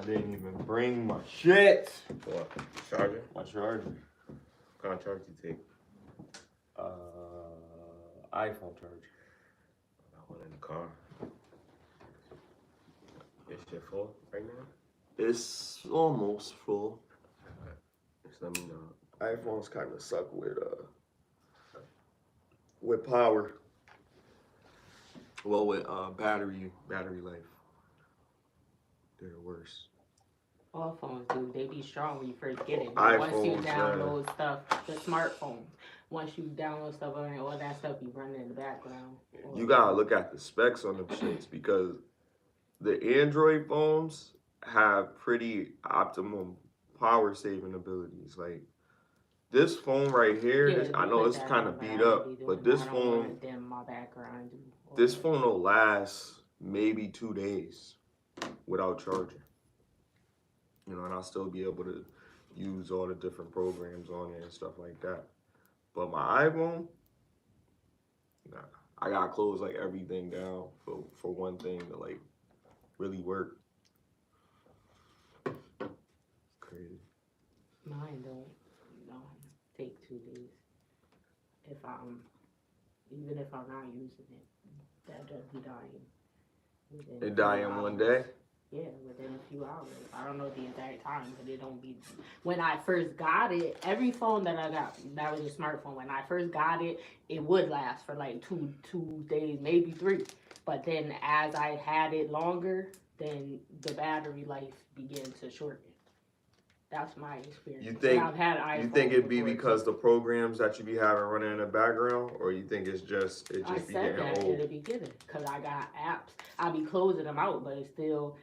didn't even bring my shit. What? Charger? My charger. What kind of charge you take? iPhone charger. I got one in the car. Your shit full right now? It's almost full. Just let me know. iPhones kind of suck with power. Well, with battery life. They're worse. All phones do. They be strong when you first get it. iPhones, Once you download stuff, the smartphone. Once you download stuff, I mean, all that stuff be running in the background. You gotta look at the specs on them shits because the Android phones have pretty optimum power saving abilities. Like this phone right here, Yeah, I know it's kind of beat up, but this phone, this phone will last maybe 2 days without charging. You know, and I'll still be able to use all the different programs on it and stuff like that. But my iPhone, nah, I gotta close like everything down for one thing to like really work. Crazy. Mine don't take 2 days. Even if I'm not using it, that does be dying. It die in 1 day? Yeah, within a few hours. I don't know the exact time, but it don't be. When I first got it, every phone that I got, that was a smartphone. When I first got it, it would last for like two days, maybe 3. But then as I had it longer, then the battery life began to shorten. That's my experience. You think it'd be before, because the programs that you be having running in the background, or you think it just be getting old? It'll be getting, because I got apps. I'll be closing them out, but it's still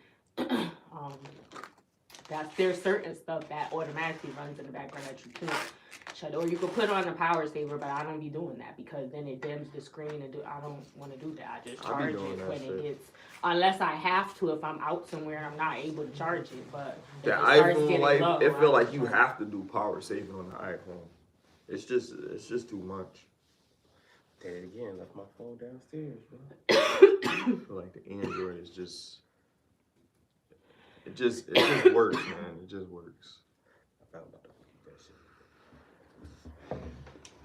there's certain stuff that automatically runs in the background that you can't shut, or you can put on a power saver, but I don't be doing that because then it dims the screen and I don't want to do that. I just charge it when it gets, unless I have to, if I'm out somewhere and I'm not able to charge it. But the iPhone life, it feel like you have to do power saving on the iPhone. It's just too much. Did it again, left my phone downstairs, bro. I feel like the Android is just it just works, man. It just works. I found about to keep that shit.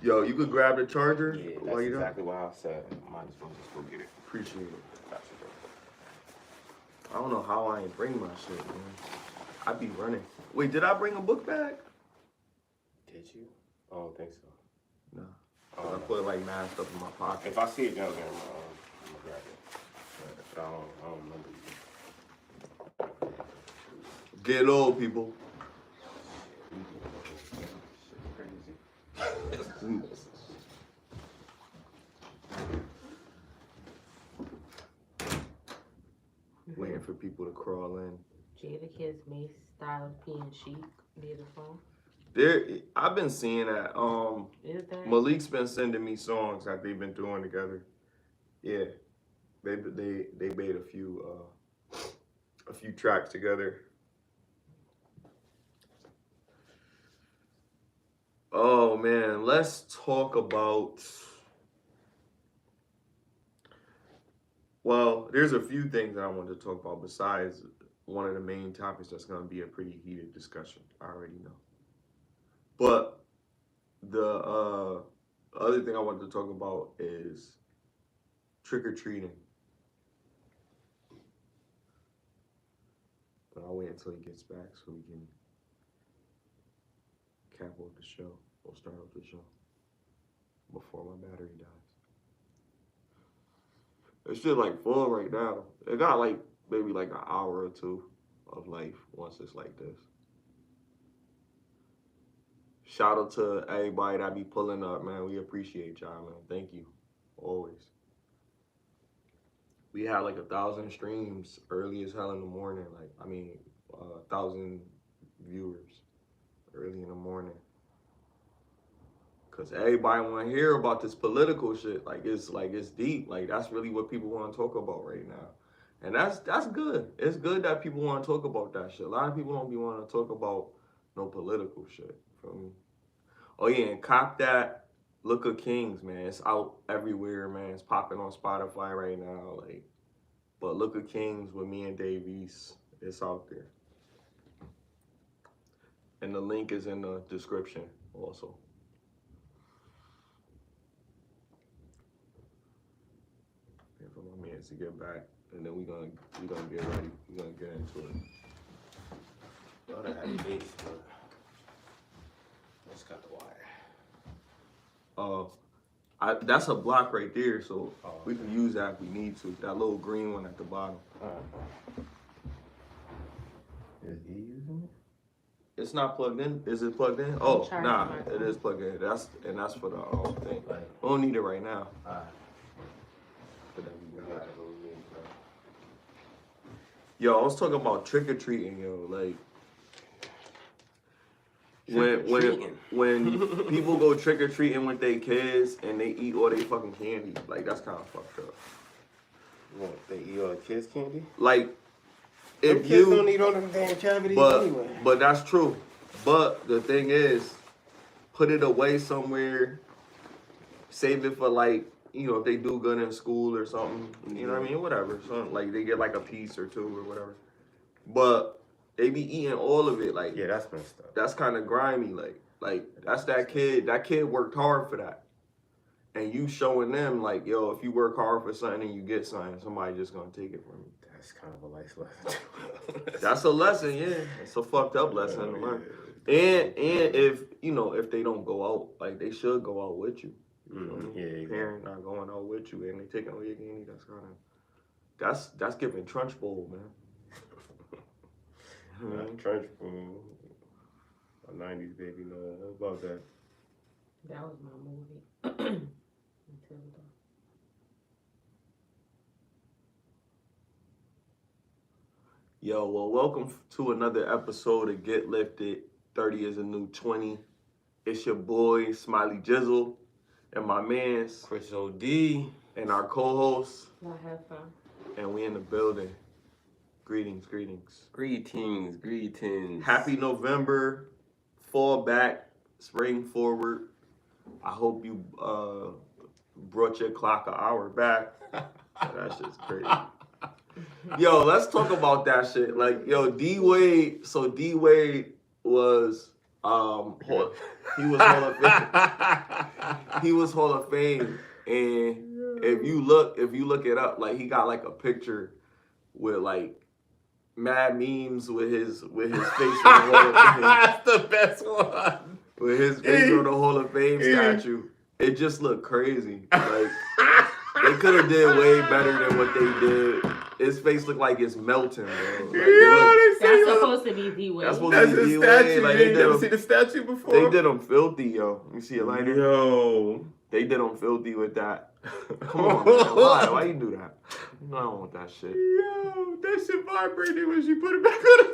Yo, you could grab the charger. Yeah, that's exactly why I said might as well just go get it. Appreciate it. Gotcha, bro. I don't know how I ain't bring my shit, man. I be running. Wait, did I bring a book bag? Did you? I don't think so. No. I put it like mad stuff in my pocket. If I see it down there, I'm gonna grab it. But I don't remember. Get old, people. Waiting for people to crawl in. Jadakiss, Mace, Styles, P, and Chic near the phone. I've been seeing that. Malik's been sending me songs that they've been doing together. Yeah, they made a few tracks together. Oh man, let's talk about. Well, there's a few things that I wanted to talk about besides one of the main topics that's going to be a pretty heated discussion. I already know. But the other thing I wanted to talk about is trick-or-treating. But I'll wait until he gets back so we can cap off the show. We'll start off the show before my battery dies. It's just like full right now. It got like maybe like an hour or 2 of life once it's like this. Shout out to everybody that be pulling up, man. We appreciate y'all, man. Thank you. Always. We had like 1,000 streams early as hell in the morning. 1,000 viewers early in the morning. Cause everybody want to hear about this political shit. It's deep. Like that's really what people want to talk about right now. And that's good. It's good that people want to talk about that shit. A lot of people don't be wanting to talk about no political shit. Feel me? Oh yeah, and cop that Look of Kings, man. It's out everywhere, man. It's popping on Spotify right now. But Look of Kings with me and Dave East, it's out there. And the link is in the description also. And for my man to get back, and then we gonna get ready. We gonna get into it. Y'all done had a base, but let's cut the wire. That's a block right there, so we can use that if we need to. That little green one at the bottom. Is he using it? It's not plugged in. Is it plugged in? Oh, Charge nah, my it is plugged in. That's for the thing. Right. We don't need it right now. Alright. But then we We got gotta it. go in, bro. Yo, I was talking about trick or treating, yo. Like when people go trick or treating with their kids and they eat all their fucking candy, like that's kind of fucked up. What, they eat all the kids' candy? Like Them if kids you don't eat all them damn cavities anyway. but that's true. But the thing is, put it away somewhere. Save it for like, you know, if they do good in school or something. You know what I mean? Whatever. So like they get like a piece or two or whatever. But they be eating all of it. Like Yeah, that's messed up. that's kind of grimy. Like that's that kid. That kid worked hard for that. And you showing them like, yo, if you work hard for something and you get something, somebody just gonna take it from you. That's kind of a life lesson. That's a lesson, yeah. It's a fucked up lesson to learn. And if you know, if they don't go out, like they should go out with you. You know what I mean? Yeah, exactly. Parent not going out with you and they taking away your candy. That's giving trunch bowl, man. Not trench food. A 90s baby, no. What about that? That was my movie. Yo, well, welcome to another episode of Get Lifted. 30 is a new 20. It's your boy, SmileyJizzle, and my man's CrisxmasOD. and our co-host, I have fun. and we in the building. Greetings. Greetings. Happy November. Fall back, spring forward. I hope you brought your clock an hour back. That shit's crazy. Yo, let's talk about that shit. Like, yo, D-Wade, so D-Wade was, he was Hall of Fame. He was Hall of Fame. And if you look it up, like, he got, like, a picture with, like, mad memes with his face on the Hall of Fame. That's the best one. With his face on the Hall of Fame statue. It just looked crazy. Like, they could have did way better than what they did. His face looked like it's melting, bro. Like, That's supposed to be D-Wade. That's supposed That's to be his D-Wade. statue. Like, You never seen the statue before? they did him filthy, yo. You see a lighter? Yo. They did him filthy with that. Come on, man. Why you do that? You know I don't want that shit. Yo, that shit vibrated when she put it back on the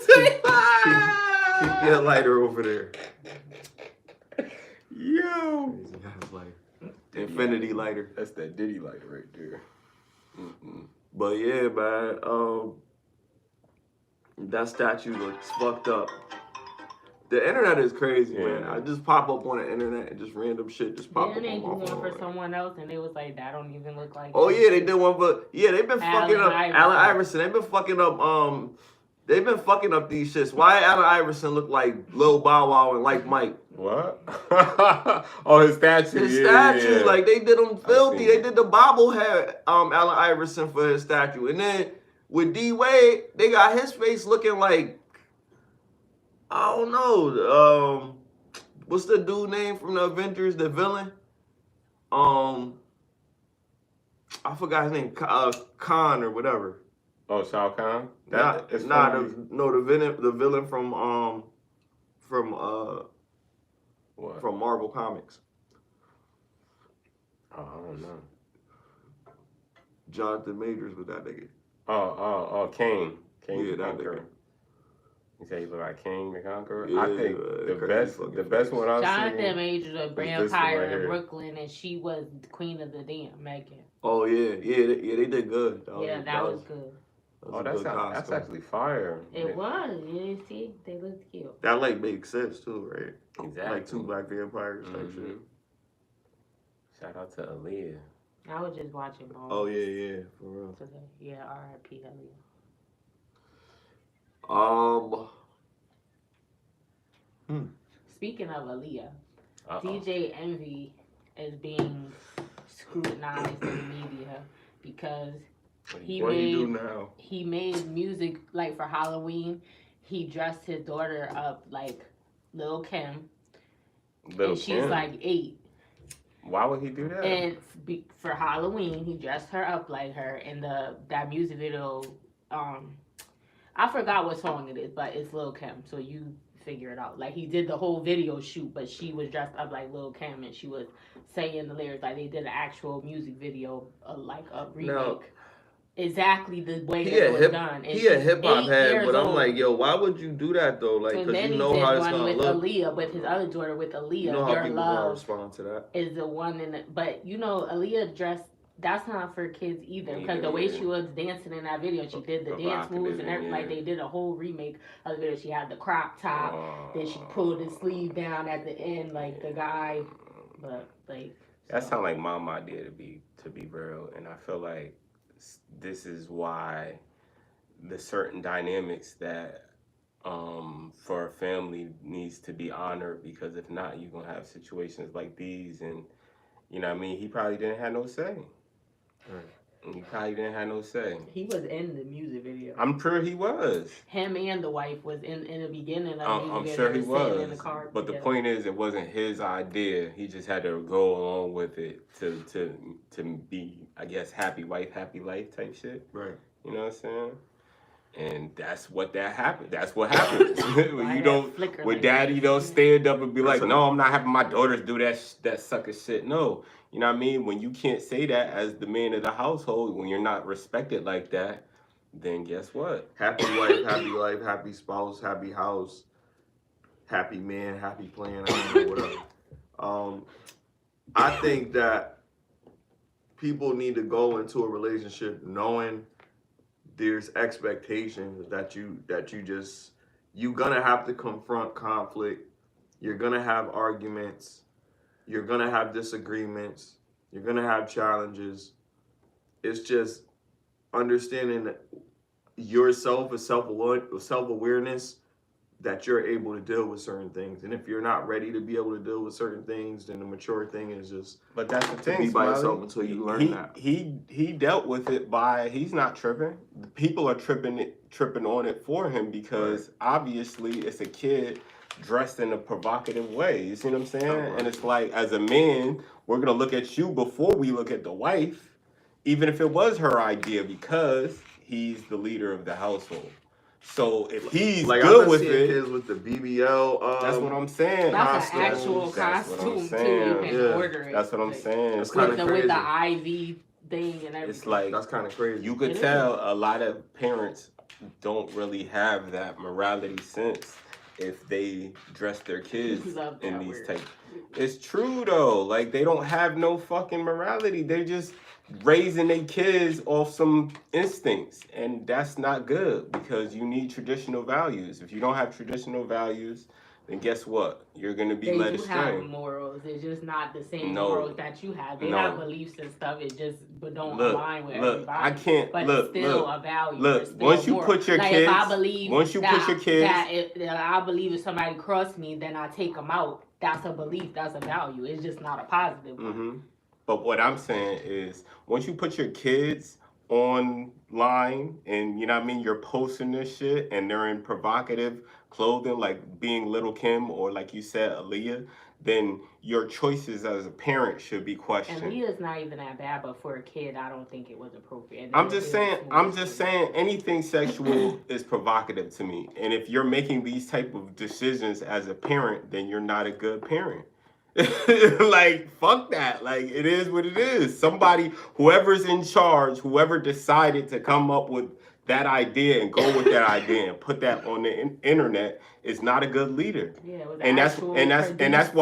table. Keep your lighter over there. Yo. Crazy ass lighter. Infinity lighter. That's that Diddy lighter right there. But yeah, man, that statue looks fucked up. The internet is crazy, man. I just pop up on the internet and just random shit just pop Then up they do on my one phone. for someone else, and they was like, "That don't even look like." Oh him." yeah, they did one for they've been fucking up Iverson. Allen Iverson. They've been fucking up these shits. Why Allen Iverson look like Lil Bow Wow and like Mike? What? Oh, his statue. His Yeah. statue, like they did him filthy. seen They it. did the bobblehead Allen Iverson for his statue, and then with D-Wade, they got his face looking like I don't know. What's the dude name from the Avengers? The villain. I forgot his name. Khan or whatever. Oh, Shao Kahn? The villain from What? from Marvel Comics. Oh, I don't know. Jonathan Majors with that nigga. Oh, Kane. Kane Yeah, the that Conqueror. nigga. You say he look like King the Conqueror? Yeah, I think the best one I've Jonathan seen. Majors, a this one vampire right in here. Brooklyn, and she was Queen of the Damn, Megan. Oh yeah, they did good. That was good. That was Oh, a that's good costume. actually fire. It was. You didn't see? They looked cute. That like makes sense too, right? Exactly. Like two black vampires type shit. Shout out to Aaliyah. I was just watching Bones Oh yeah, for real. today. Yeah, R.I.P. Elliot. Speaking of Aaliyah, Uh-oh. DJ Envy is being scrutinized in the media because What he do now? he made music like for Halloween. He dressed his daughter up like Lil Kim, and she's like 8. Why would he do that? And for Halloween, he dressed her up like her in that music video. I forgot what song it is, but it's Lil Kim, so you figure it out. Like, he did the whole video shoot, but she was dressed up like Lil Kim, and she was saying the lyrics like they did an actual music video, like a remake. Now, exactly the way it was done. He a hip hop head, but I'm old. like, yo, why would you do that though? Like, because you know how it's gonna with look. Aaliyah, with his other daughter, with Aaliyah, you know how Your people Love gonna respond to that. is the one in it. But you know, Aaliyah dressed. That's not for kids either, because the way she was dancing in that video, she did the dance moves and everything. Like, they did a whole remake of the video. She had the crop top, then she pulled his sleeve down at the end, like the guy. But like, that sounds like mom idea to be real, and I feel like this is why the certain dynamics that for a family needs to be honored, because if not, you're gonna have situations like these, and you know what I mean, he probably didn't have no say. Right. He probably didn't have no say. He was in the music video. I'm sure he was. Him and the wife was in the beginning of the music I'm video. sure he was. In the car but together. The point is, it wasn't his idea. He just had to go along with it to be, I guess, happy wife, happy life type shit. Right. You know what I'm saying? And that's what happened. That's what happens. when you don't, when daddy don't stand up and be like, no, I'm not having my daughters do that sucker shit. No. You know what I mean? When you can't say that as the man of the household, when you're not respected like that, then guess what? Happy wife, happy life, happy spouse, happy house, happy man, happy plan, I don't know, whatever. I think that people need to go into a relationship knowing there's expectations that you're gonna have to confront conflict. You're gonna have arguments. You're gonna have disagreements. You're gonna have challenges. It's just understanding that yourself is self-awareness that you're able to deal with certain things. And if you're not ready to be able to deal with certain things, then the mature thing is just but that's the thing, be by Smiley. yourself until you learn that. He dealt with it by, he's not tripping. People are tripping on it for him because obviously it's a kid dressed in a provocative way. You see what I'm saying? And it's like, as a man, we're gonna look at you before we look at the wife, even if it was her idea, because he's the leader of the household. So if he's like, good with it, kids with the BBL. that's what I'm saying. That's an actual costume too. You can order it. That's what I'm saying. That's kind of crazy. With the IV thing and everything. It's like, that's kind of crazy. You could tell a lot of parents don't really have that morality sense if they dress their kids in these types. It's true though. Like, they don't have no fucking morality. They're just raising their kids off some instincts, and that's not good because you need traditional values. If you don't have traditional values, then guess what? You're gonna be led astray. They do have morals. It's just not the same morals that you have. They have beliefs and stuff. It just don't align with everybody. I can't. But it's still a value. Look, once you put your kids, if I believe I believe if somebody crossed me, then I take them out. That's a belief. That's a value. It's just not a positive one. Mm-hmm. But what I'm saying is, once you put your kids online and, you know what I mean, you're posting this shit and they're in provocative clothing, like being Little Kim or, like you said, Aaliyah, then your choices as a parent should be questioned. Aaliyah's not even that bad, but for a kid, I don't think it was appropriate. I'm just saying anything sexual is provocative to me. And if you're making these type of decisions as a parent, then you're not a good parent. Like, fuck that. Like, it is what it is. Somebody, whoever's in charge, whoever decided to come up with that idea and go with that idea and put that on the internet is not a good leader. Yeah, it was that's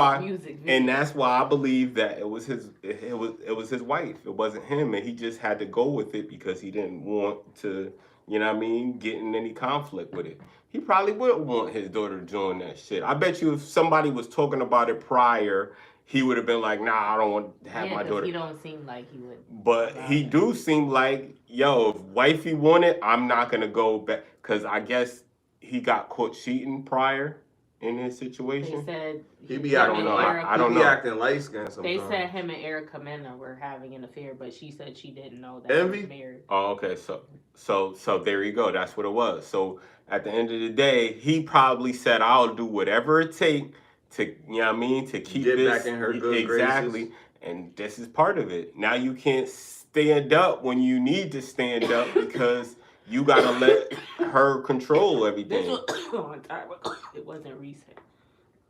why I believe that it was his wife. It wasn't him, and he just had to go with it because he didn't want to, you know what I mean, get in any conflict with it. He probably would want his daughter doing that shit. I bet you if somebody was talking about it prior, he would have been like, nah, I don't want to have my daughter. He don't seem like he would. But he do seem like, yo, if wifey want it, I'm not going to go back. Because I guess he got caught cheating prior. in his situation? They said He be him acting and know. Erika- I don't he be know. acting light skinned They sometimes. said him and Erika Mena were having an affair, but she said she didn't know that Envy? he was married. Oh, okay. So there you go. That's what it was. So at the end of the day, he probably said, "I'll do whatever it takes to, you know what I mean, to keep Get this back in her good exactly." graces. And this is part of it. Now you can't stand up when you need to stand up because you gotta let her control This everything. was a long time ago. It wasn't recent.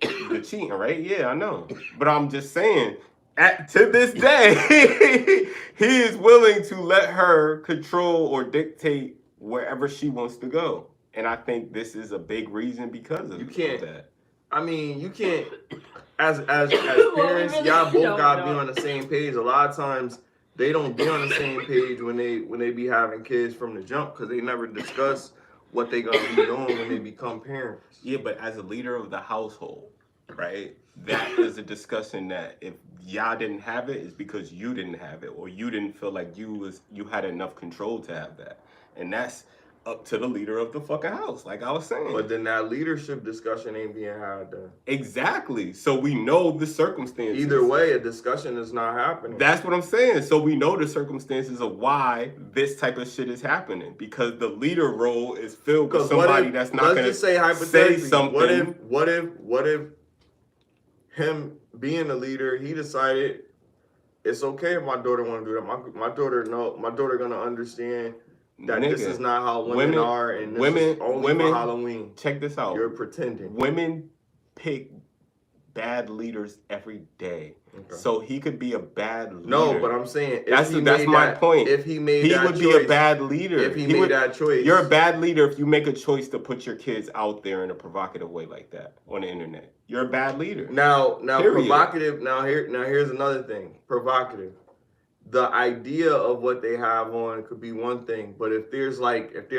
The cheating, right? Yeah, I know. But I'm just saying, to this day, he is willing to let her control or dictate wherever she wants to go. And I think this is a big reason because of, You can't- of that. I mean, you can't. As parents, really y'all both don't gotta be know. on the same page. A lot of times they don't be on the same page when they be having kids from the jump because they never discuss what they gonna be doing when they become parents. Yeah, but as a leader of the household, right? That is a discussion that if y'all didn't have it, it's because you didn't have it, or you didn't feel like you had enough control to have that, and that's up to the leader of the fucking house, like I was saying. But then that leadership discussion ain't being had then. Exactly. So we know the circumstances. Either way, a discussion is not happening. That's what I'm saying. So we know the circumstances of why this type of shit is happening because the leader role is filled with somebody that's not going to just say say hypothetically, something. What if him being a leader, he decided it's okay if my daughter want to do that. My daughter gonna understand that this is not how women are, and this is only for Halloween. Check this out. You're pretending. Women pick bad leaders every day. Okay. So he could be a bad leader. No, but I'm saying that's my point. If he made he that would choice, be a bad leader. If he made that choice, you're a bad leader if you make a choice to put your kids out there in a provocative way like that on the internet. You're a bad leader. Now Period. Provocative. Here's another thing. Provocative. The idea of what they have on could be one thing, but if they're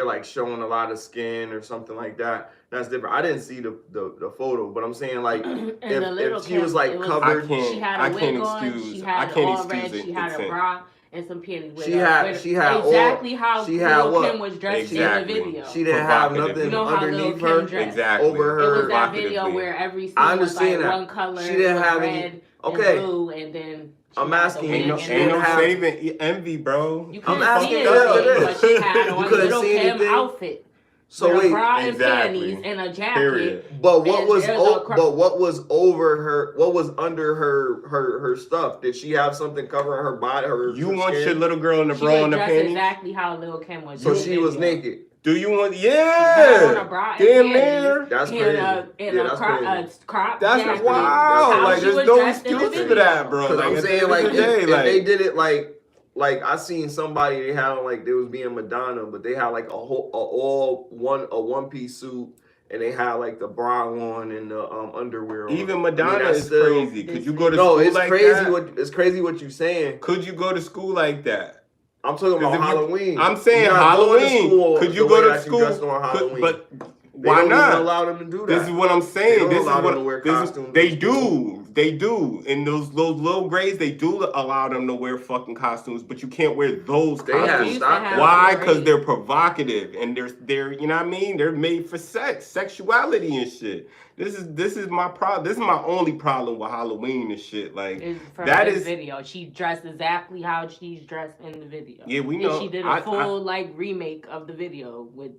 like showing a lot of skin or something like that, that's different. I didn't see the photo, but I'm saying like if she was like covered, she had a wig on, she had all red, she had a bra and some panties. She had exactly how Lil' Kim was dressed in the video. She didn't have nothing you know how underneath Lil' Kim her, dressed. over her. It was that video where every scene was like one color. She didn't have red any. and blue, and then. I'm asking ain't no saving envy, bro. You couldn't see anything, but she had on Lil' Kim outfit. So with wait, a bra and panties and a jacket. Period. But what was over her? What was under her stuff? Did she have something covering her body? You want your little girl in the bra and the panties? Exactly how Lil' Kim was. So she was naked. Do you want? Yeah. Damn near. That's crazy. That's crop. That's wild. Like there's no excuse for that, bro. Because I'm saying like if they did it like I seen somebody they had like they was being Madonna, but they had like a one piece suit and they had like the bra on and the underwear on. Even Madonna is crazy. Could you go to school like that? It's crazy what you're saying. Could you go to school like that? I'm talking about Halloween. I'm saying Halloween. Could you go to school? But why not? Allow them to do that. This is what I'm saying. This is what they do. They do. In those little grades, they do allow them to wear fucking costumes, but you can't wear those costumes. Why? Because they're provocative and they're you know what I mean? They're made for sexuality and shit. This is my problem. This is my only problem with Halloween and shit. Like that is video. She dressed exactly how she's dressed in the video. Yeah, we know. And she did a full remake of the video with.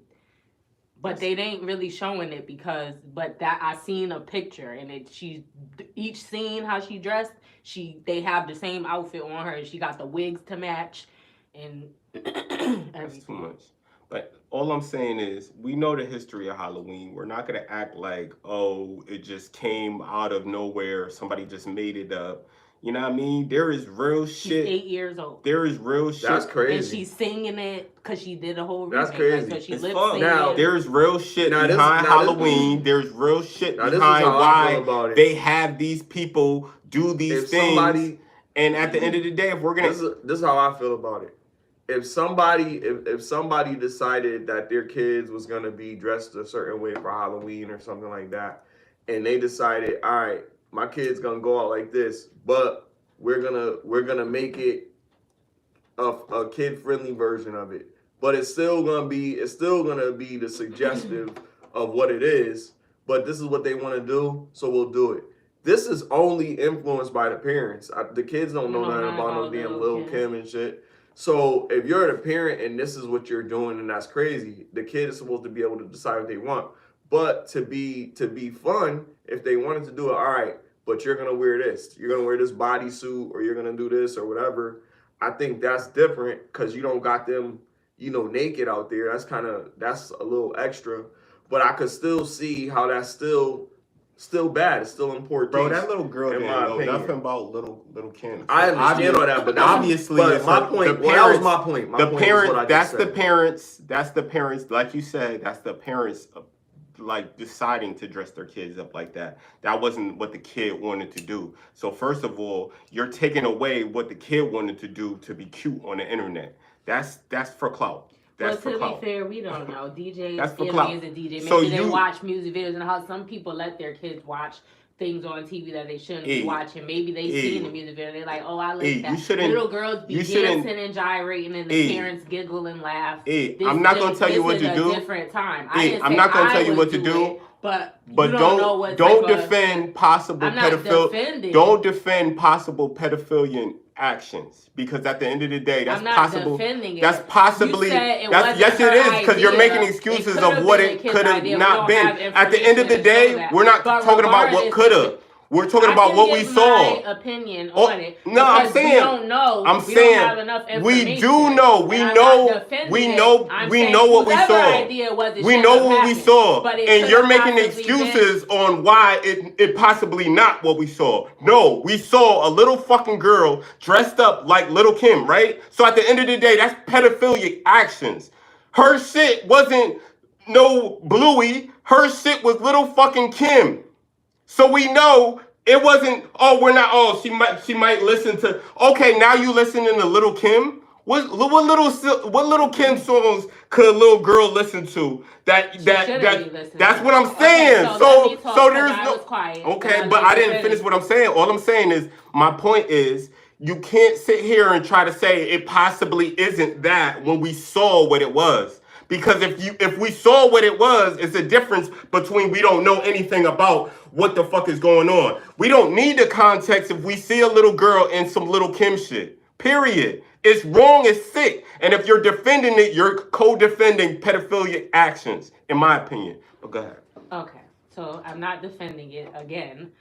But they ain't really showing it that I seen a picture and each scene how she dressed, they have the same outfit on her. She got the wigs to match and everything. That's too much. But all I'm saying is we know the history of Halloween. We're not gonna act like, oh, it just came out of nowhere. Somebody just made it up. You know what I mean? There is real shit. She's 8 years old. There is real shit. That's crazy. And she's singing it because she did a whole remake. That's crazy. Like, it's fun. Now, there's real shit behind Halloween. There's real shit behind why they have these people do these things. And at the end of the day, if we're gonna... This is how I feel about it. If somebody decided that their kids was gonna be dressed a certain way for Halloween or something like that, and they decided, all right, my kid's gonna go out like this, but we're gonna make it a kid-friendly version of it. But it's still gonna be the suggestive of what it is. but this is what they want to do, so we'll do it. This is only influenced by the parents. The kids don't know nothing about no damn Lil Kim and shit. So if you're the parent and this is what you're doing and that's crazy, the kid is supposed to be able to decide what they want. But to be fun, if they wanted to do it, all right, but you're gonna wear this. You're gonna wear this bodysuit or you're gonna do this or whatever. I think that's different because you don't got them, naked out there. That's a little extra. But I could still see how that's still bad. It's still in poor taste. Bro, that little girl didn't know nothing about little Kim. So I understand all that, but obviously, but my point. That was my point. The parents. That's the parents. That's the parents. Like you said, that's the parents. Like deciding to dress their kids up like that. That wasn't what the kid wanted to do. So first of all, you're taking away what the kid wanted to do to be cute on the internet. That's for clout. Well, to be fair, we don't know. DJs that's for is clout. a DJ. Maybe So they watch music videos and how some people let their kids watch things on TV that they shouldn't be watching. Maybe they see in the music video, they're like, oh, I like that. Little girls be dancing and gyrating and the parents giggle and laugh. I'm not going to tell you what to do. Different time. I'm not going to tell you what to do. But don't defend possible pedophilia. Don't defend possible pedophilia actions because at the end of the day, that's possible. That's possibly yes, it is because you're making excuses of what it could have not been. At the end of the day, we're not talking about what could have. We're talking about what we saw. My opinion on it. No, I'm saying. We don't know. I'm saying we do know. We know what we saw. We know what we saw, and you're making excuses on why it possibly not what we saw. No, we saw a little fucking girl dressed up like Little Kim, right? So at the end of the day, that's pedophilic actions. Her shit wasn't no Bluey. Her shit was Little fucking Kim. So we know it wasn't, she might listen to, okay, now you listening to Little Kim? What Little Kim songs could a little girl listen to? That's what I'm saying. Okay, so there's no, okay, but I didn't finish what I'm saying. All I'm saying is, my point is, you can't sit here and try to say it possibly isn't that when we saw what it was. Because if we saw what it was, it's a difference between we don't know anything about what the fuck is going on. We don't need the context if we see a little girl in some Little Kim shit. Period. It's wrong, it's sick. And if you're defending it, you're co-defending pedophilic actions, in my opinion. But go ahead. Okay, so I'm not defending it again.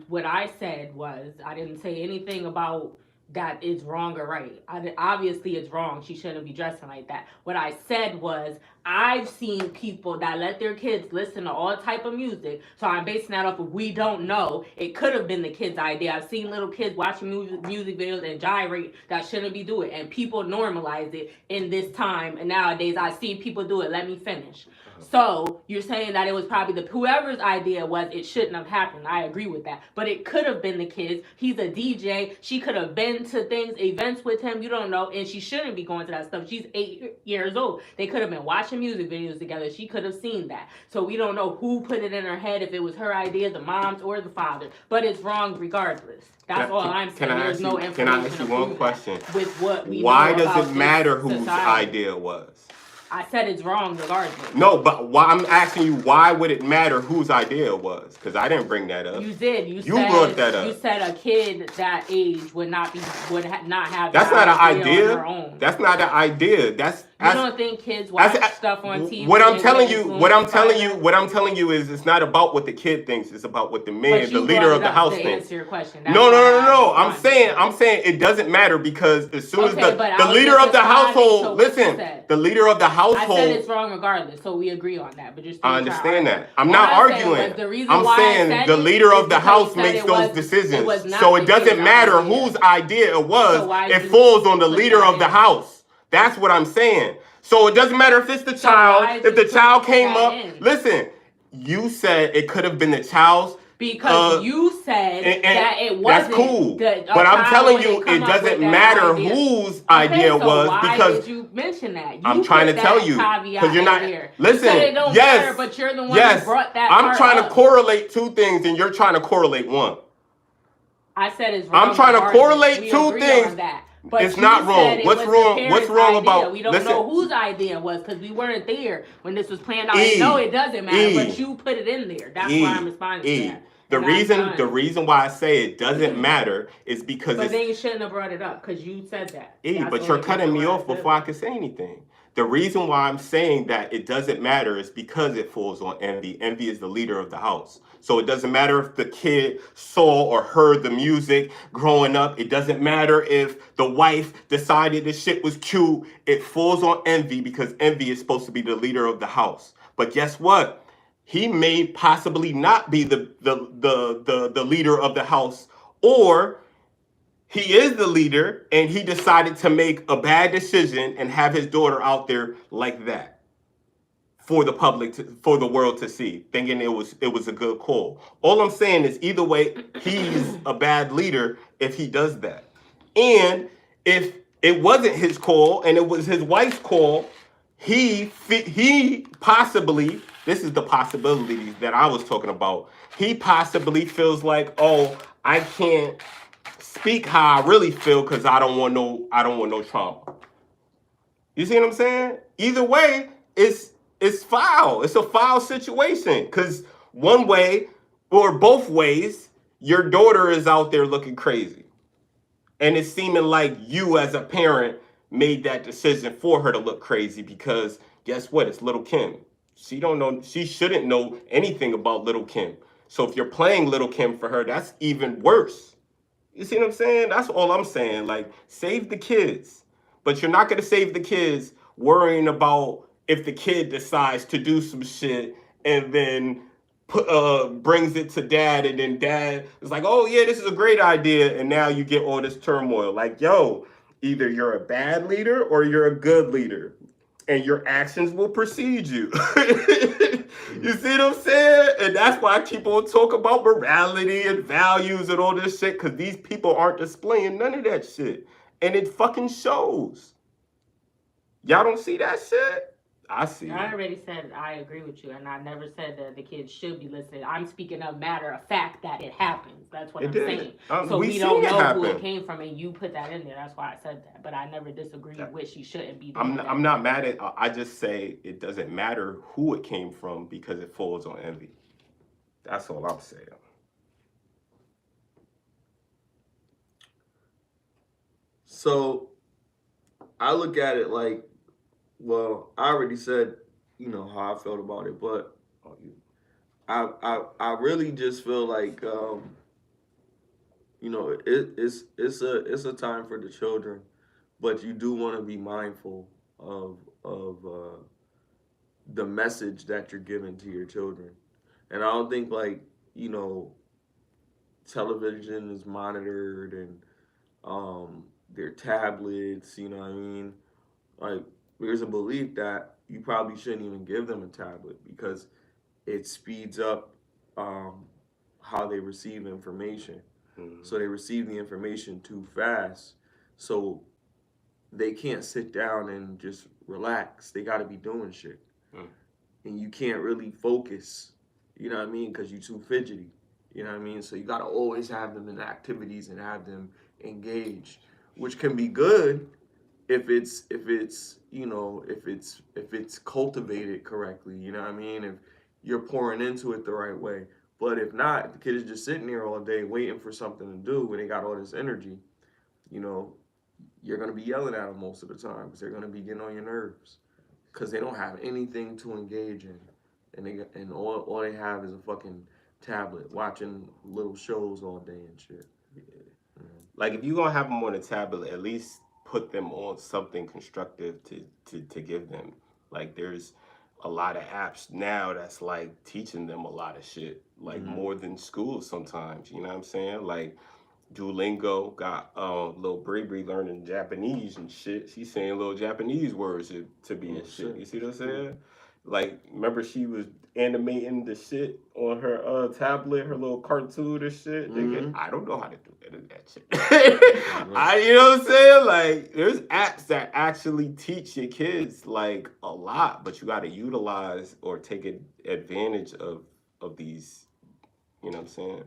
What I said was, I didn't say anything about that is wrong or right. Obviously, it's wrong. She shouldn't be dressing like that. What I said was, I've seen people that let their kids listen to all type of music. So I'm basing that off of we don't know. It could have been the kid's idea. I've seen little kids watching music videos and gyrate that shouldn't be doing it. And people normalize it in this time. And nowadays, I see people do it. Let me finish. So you're saying that it was probably whoever's idea was it shouldn't have happened. I agree with that. But it could have been the kids. He's a DJ. She could have been to events with him. You don't know. And she shouldn't be going to that stuff. She's 8 years old. They could have been watching music videos together. She could have seen that. So we don't know who put it in her head, if it was her idea, the mom's or the father. But it's wrong regardless. That's all I'm saying. There's no information. Can I ask you one question? With what we Why know does it matter whose whose idea it was? I said it's wrong regardless. No, but why I'm asking you, why would it matter whose idea it was? Because I didn't bring that up. You did. You brought that up. You said a kid that age would not have. That's not an idea. On their own. That's not an idea. You don't think kids watch stuff on TV? What I'm telling you is it's not about what the kid thinks. It's about what the man, the leader of the house thinks. Answer your question. No. I'm saying it doesn't matter because as soon as the leader of the household, the leader of the household. I said it's wrong regardless, so we agree on that. But I understand that. I'm not arguing. I'm saying the leader of the house makes those decisions. So it doesn't matter whose idea it was. It falls on the leader of the house. That's what I'm saying. So it doesn't matter if it's the child. If the child came up, listen. You said it could have been the child's. Because you said that it wasn't. That's cool. But I'm telling you, it doesn't matter whose idea it was because. Why did you mention that? I'm trying to tell you because you're not. Listen. It don't matter, but you're the one who brought that. I'm trying to correlate two things, and you're trying to correlate one. I said it's wrong. I'm trying to correlate two things. But it's not wrong. It What's was wrong? The What's wrong idea. about? We don't listen, know whose idea it was because we weren't there when this was planned out. E, No, it doesn't matter. E, But you put it in there. That's why I'm responding to that. The reason why I say it doesn't matter is because but then you shouldn't have brought it up because you said that. But you're cutting me off before I could say anything. The reason why I'm saying that it doesn't matter is because it falls on envy. Envy is the leader of the house. So it doesn't matter if the kid saw or heard the music growing up. It doesn't matter if the wife decided the shit was cute. It falls on envy because envy is supposed to be the leader of the house. But guess what? He may possibly not be the leader of the house, or he is the leader and he decided to make a bad decision and have his daughter out there like that for the public for the world to see, thinking it was a good call. All I'm saying is either way, he's a bad leader if he does that. And if it wasn't his call and it was his wife's call, he possibly, this is the possibilities that I was talking about. He possibly feels like, oh, I can't speak how I really feel because I don't want no trauma. You see what I'm saying? Either way, it's foul. It's a foul situation because one way or both ways, your daughter is out there looking crazy, and it's seeming like you as a parent made that decision for her to look crazy because guess what? It's little Kim. She shouldn't know anything about little Kim. So if you're playing little Kim for her, that's even worse. You see what I'm saying? That's all I'm saying. Like, save the kids. But you're not going to save the kids worrying about if the kid decides to do some shit and then brings it to dad, and then dad is like, oh yeah, this is a great idea, and now you get all this turmoil. Like, yo, either you're a bad leader or you're a good leader, and your actions will precede you. You see what I'm saying? And that's why I keep on talking about morality and values and all this shit, because these people aren't displaying none of that shit. And it fucking shows. Y'all don't see that shit? I see. I already said I agree with you, and I never said that the kids should be listening. I'm speaking of matter of fact that it happens. That's what I'm saying. So we don't know who it came from, and you put that in there. That's why I said that. But I never disagreed with she shouldn't be doing that. I'm not mad at. I just say it doesn't matter who it came from because it falls on envy. That's all I'm saying. So I look at it like, well, I already said, you know, how I felt about it, but I really just feel like, you know, it's a time for the children, but you do want to be mindful of the message that you're giving to your children, and I don't think, like, you know, television is monitored and their tablets, you know what I mean, like. There's a belief that you probably shouldn't even give them a tablet because it speeds up how they receive information. Mm-hmm. So they receive the information too fast. So they can't sit down and just relax. They got to be doing shit. Mm. And you can't really focus, you know what I mean, because you're too fidgety. You know what I mean? So you got to always have them in activities and have them engaged, which can be good if it's you know, if it's cultivated correctly, you know what I mean, if you're pouring into it the right way. But if not, if the kid is just sitting there all day waiting for something to do when they got all this energy, you know, you're gonna be yelling at them most of the time because they're gonna be getting on your nerves because they don't have anything to engage in, and all they have is a fucking tablet watching little shows all day and shit. Yeah. Mm-hmm. Like, if you're gonna have them on a tablet, at least put them on something constructive to give them. Like, there's a lot of apps now that's like teaching them a lot of shit, like more than school sometimes, you know what I'm saying? Like Duolingo got little Bri learning Japanese and shit. She's saying little Japanese words to be and shit. You see what I'm saying? Like, remember she was animating the shit on her tablet, her little cartoon and shit. Mm-hmm. I don't know how to do that shit. You know what I'm saying? Like, there's apps that actually teach your kids like a lot, but you got to utilize or take advantage of these. You know what I'm saying?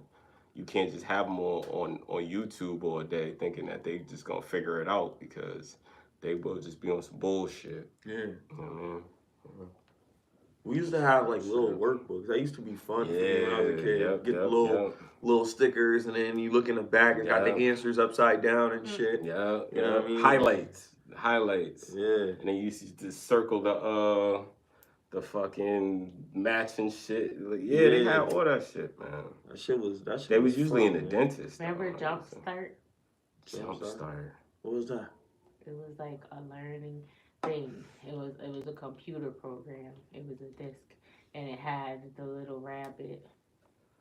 you can't just have them on YouTube all day thinking that they just gonna figure it out, because they will just be on some bullshit. Yeah. You know what I mean? We used to have like little workbooks. That used to be fun for me when I was a kid. Get the little stickers, and then you look in the back and got the answers upside down and shit. Yeah, you know what I mean? Highlights. Yeah. And then you used to circle the fucking matching shit. Like, they had all that shit, man. That shit was They was usually fun, in the dentist. Remember Jumpstart? Jumpstart. What was that? It was like a learning thing. It was a computer program. It was a disc, and it had the little rabbit,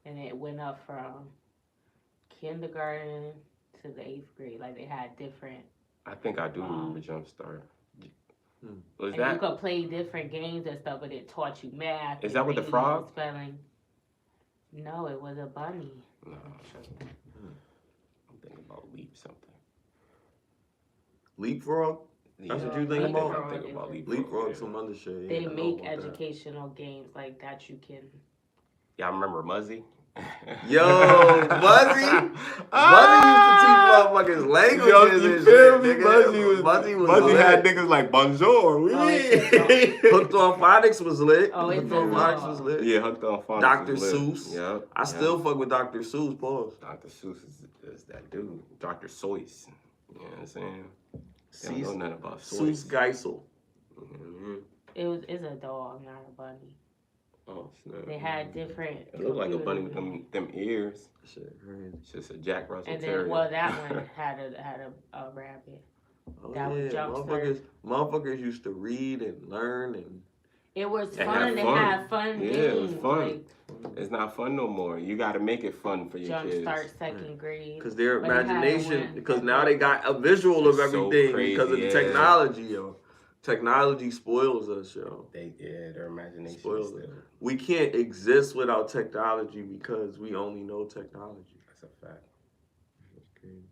and it went up from kindergarten to the 8th grade. Like they had different. I think I do remember Jumpstart. Was and that? You could play different games and stuff, but it taught you math. Is that with the frog? Spelling. No, it was a bunny. No. I'm thinking about Leap something. Leapfrog? That's what you think about? I'm thinking about Leapfrog, some other shit. They make educational games like that you can. Yeah, I remember Muzzy. Yo, Muzzy? Muzzy used to teach motherfuckers languages and shit. Muzzy had niggas like bonjour. Hooked on Phonics was lit. Oh, it's Phonics was lit. Yeah, Hooked on Phonics. Dr. Seuss. Yeah. I still fuck with Dr. Seuss, pause. Dr. Seuss is that dude. Dr. Seuss. You know what I'm saying? They don't know nothing about Seuss Geisel. It's a dog, not a bunny. Oh, snap. They had different. It looked like a bunny with them ears. Shit, crazy. It's just a Jack Russell And Terrier. then, well, that one had a rabbit. Oh, that was motherfuckers used to read and learn, and it was They fun. They had fun games. It was fun. Like, it's not fun no more. You got to make it fun for your kids. Jumpstart 2nd grade. Because their imagination, because now they got a visual of everything because of the technology, yo. Technology spoils us, yo. Their imagination spoils us. We can't exist without technology because we only know technology. That's a fact.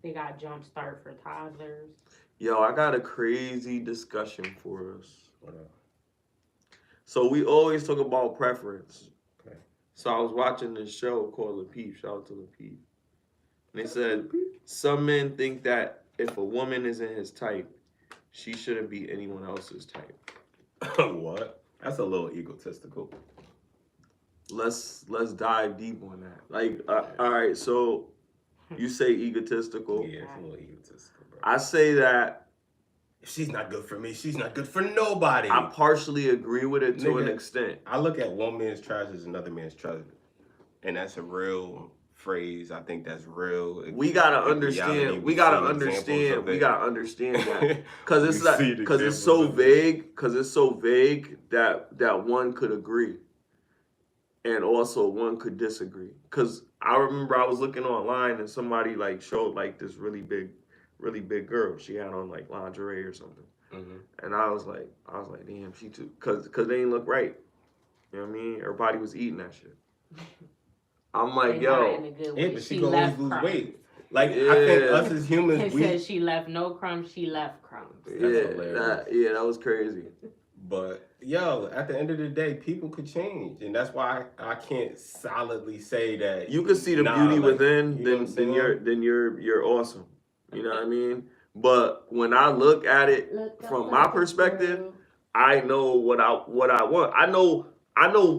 They got Jumpstart for toddlers. Yo, I got a crazy discussion for us. What up? So we always talk about preference. Okay. So I was watching this show called Le Peep. Shout out to Le Peep. And they said some men think that if a woman isn't his type, she shouldn't be anyone else's type. What? That's a little egotistical. Let's dive deep on that. Like, all right, so you say egotistical. Yeah, it's a little egotistical, bro. I say that if she's not good for me, she's not good for nobody. I partially agree with it to an extent. I look at one man's trash as another man's treasure. And that's a real phrase. I think that's real. We gotta understand. We gotta understand that because it's like because it's so vague. Because it's so vague that one could agree, and also one could disagree. Because I remember I was looking online and somebody like showed like this really big girl. She had on like lingerie or something, and I was like, damn, she too. Because they didn't look right. You know what I mean? Everybody was eating that shit. I'm like, yo. Yeah, but she gonna always lose weight. Like, I think us as humans, it said she left no crumbs, she left crumbs. That was crazy. But, yo, at the end of the day, people could change. And that's why I can't solidly say that. You can see the beauty within, then you're awesome. You know what I mean? But when I look at it from my perspective, I know what I want. I know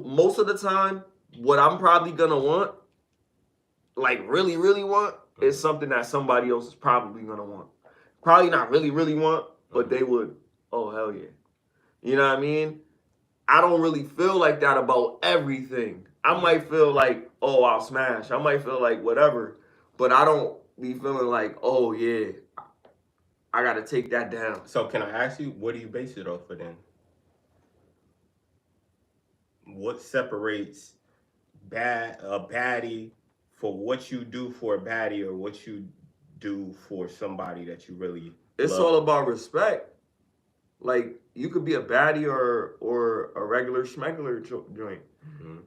most of the time, what I'm probably gonna want, like really, really want, is something that somebody else is probably gonna want. Probably not really, really want, but they would, oh, hell yeah. You know what I mean? I don't really feel like that about everything. I might feel like, oh, I'll smash. I might feel like whatever, but I don't be feeling like, oh yeah, I gotta take that down. So can I ask you, what do you base it off of then? What separates a baddie for what you do for a baddie or what you do for somebody that you really It's love? all about respect. Like, you could be a baddie or a regular schmegular joint.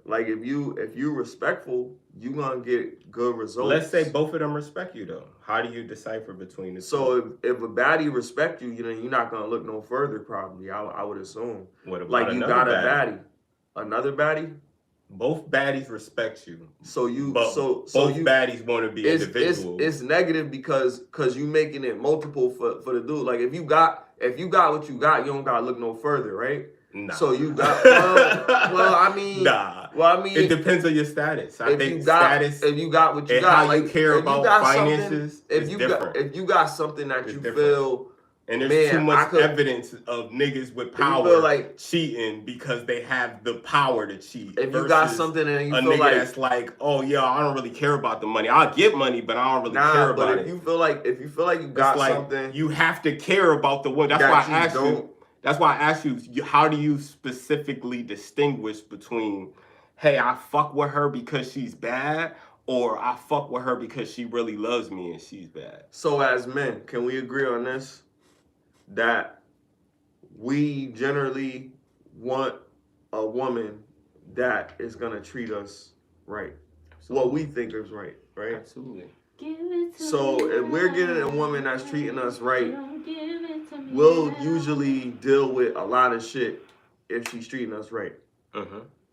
Like, if you respectful, you gonna get good results. Let's say both of them respect you though. How do you decipher between the two? So if a baddie respect you, then you're not gonna look no further probably. I would assume. What about like you got another a baddie. Another baddie? Both baddies respect you. So you, But so both you, baddies want to be individual. it's negative because you making it multiple for the dude. Like if you got what you got, you don't gotta look no further, right? Nah. So you got well, I mean, nah. Well, I mean, it depends on your status. I think status. If you got what you and got, how like, you care about finances, if you got something that you feel. And there's too much evidence of niggas with power like cheating because they have the power to cheat. If you got something and you feel like that's like, oh yeah, I don't really care about the money. I'll get money, but I don't really care about it. But if you feel like you got something, you have to care about the one. That's why I asked you. That's why I asked you. How do you specifically distinguish between, hey, I fuck with her because she's bad, or I fuck with her because she really loves me and she's bad? So as men, can we agree on this? That we generally want a woman that is gonna treat us right. Absolutely. What we think is right, right? Absolutely. So if we're getting a woman that's treating us right, we'll usually deal with a lot of shit if she's treating us right.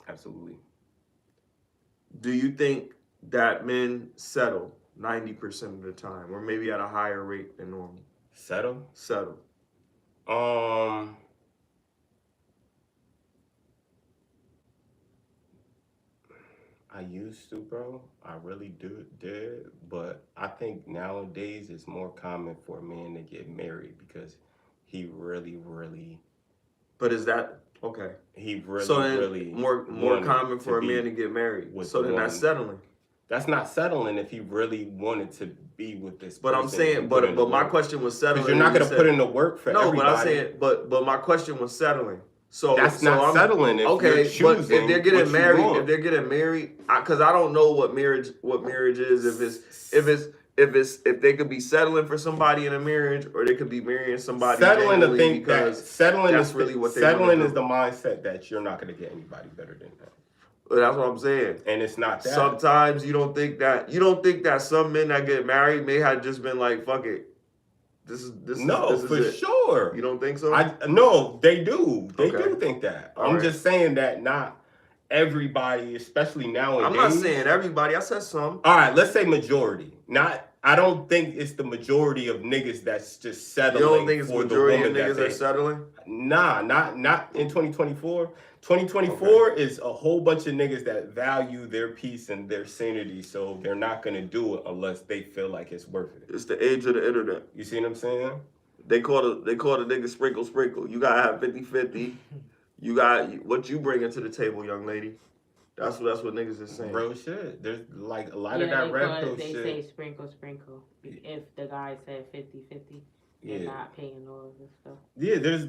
Absolutely. Do you think that men settle 90% of the time, or maybe at a higher rate than normal? Settle. I used to, bro. I really did, but I think nowadays it's more common for a man to get married because he really. But is that okay? He really, so then really more common for a man to get married. So then that's settling. That's not settling if he really wanted to be with this but person. I'm saying, but my question was settling. Because you're not going to put in the work for everybody. No, but I'm saying, but my question was settling. So that's not settling. If okay, you're but if they're getting married, because I don't know what marriage is. If they could be settling for somebody in a marriage, or they could be marrying somebody. Settling to think that settling is really what settling is the mindset that you're not going to get anybody better than that. But that's what I'm saying. And it's not that. Sometimes you don't think that some men that get married may have just been like, fuck it. This is for sure. You don't think so? No, they do. They do think that. I'm just saying that not everybody, especially nowadays. I'm not saying everybody. I said some. All right, let's say majority. I don't think it's the majority of niggas that's just settling. You don't think it's the majority of niggas that are settling? Nah, not in 2024. 2024 is a whole bunch of niggas that value their peace and their sanity, so they're not gonna do it unless they feel like it's worth it. It's the age of the internet. You see what I'm saying? They call the nigga sprinkle. You gotta have 50-50. You got what you bringing to the table, young lady. That's what niggas is saying. Real shit. There's like a lot of that red pill shit. They say sprinkle. If the guy said 50-50. They're not paying all of this stuff. Yeah, there's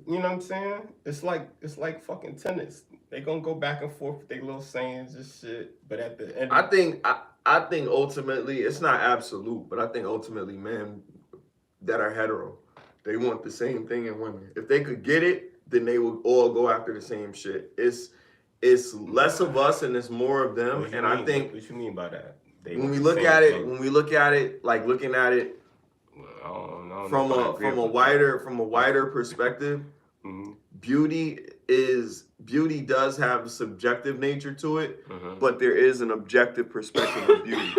you know what I'm saying? It's like fucking tennis. They gonna go back and forth with their little sayings and shit. But at the end, I think ultimately it's not absolute, but I think ultimately men that are hetero, they want the same thing in women. If they could get it, then they would all go after the same shit. It's less of us and it's more of them. And I think what you mean by that? When we look at it, like looking at it. From a wider perspective, beauty does have a subjective nature to it, but there is an objective perspective of beauty,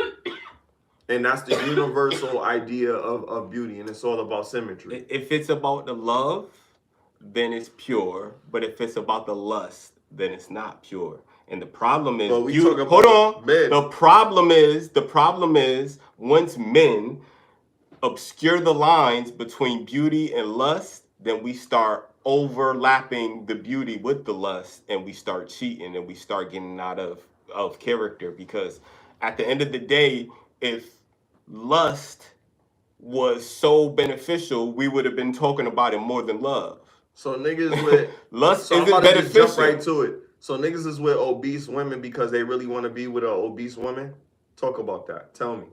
and that's the universal idea of beauty, and it's all about symmetry. If it's about the love, then it's pure, but if it's about the lust, then it's not pure. And the problem is, The problem is once men obscure the lines between beauty and lust, then we start overlapping the beauty with the lust, and we start cheating, and we start getting out of character. Because at the end of the day, if lust was so beneficial, we would have been talking about it more than love. So niggas with lust isn't beneficial. Jump right to it. So niggas is with obese women because they really want to be with an obese woman. Talk about that. Tell me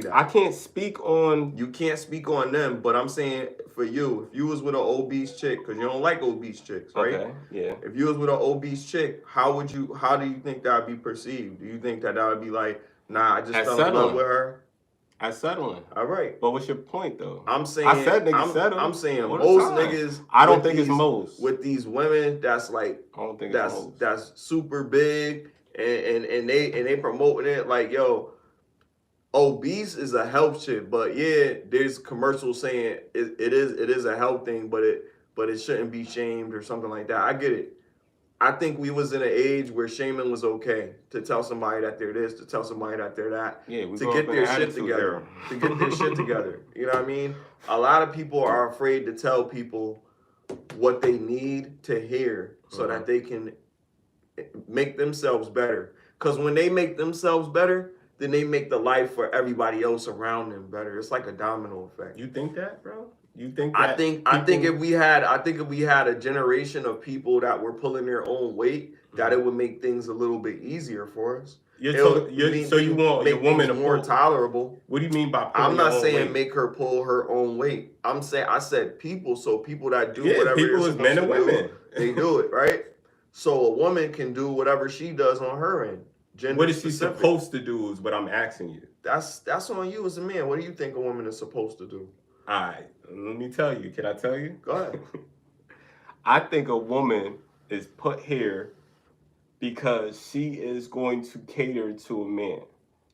that. I can't speak on... You can't speak on them, but I'm saying for you, if you was with an obese chick, because you don't like obese chicks, right? Okay, yeah. If you was with an obese chick, how do you think that would be perceived? Do you think that would be like, nah, I just fell in love with her? At settling. All right. But what's your point though? I'm saying I said niggas settle. I'm saying all the most time. niggas. I don't think it's most. With these women that's like I don't think it's most. That's super big and they promoting it like, yo, obese is a health shit, but yeah, there's commercials saying it is a health thing, but it shouldn't be shamed or something like that. I get it. I think we was in an age where shaming was okay, to tell somebody that they're this, to tell somebody that they're that, to get their shit together, to get their shit together. You know what I mean? A lot of people are afraid to tell people what they need to hear so that they can make themselves better. Because when they make themselves better, then they make the life for everybody else around them better. It's like a domino effect. You think that, bro? You think that? I think if we had a generation of people that were pulling their own weight, that it would make things a little bit easier for us. So you want your woman to more tolerable. What do you mean by? I'm not saying make her pull her own weight. I said people. So people that do whatever people is men and women. They do it, right? So a woman can do whatever she does on her end. What is she supposed to do is what I'm asking you. That's on you as a man. What do you think a woman is supposed to do? All right, let me tell you. Can I tell you? Go ahead. I think a woman is put here because she is going to cater to a man.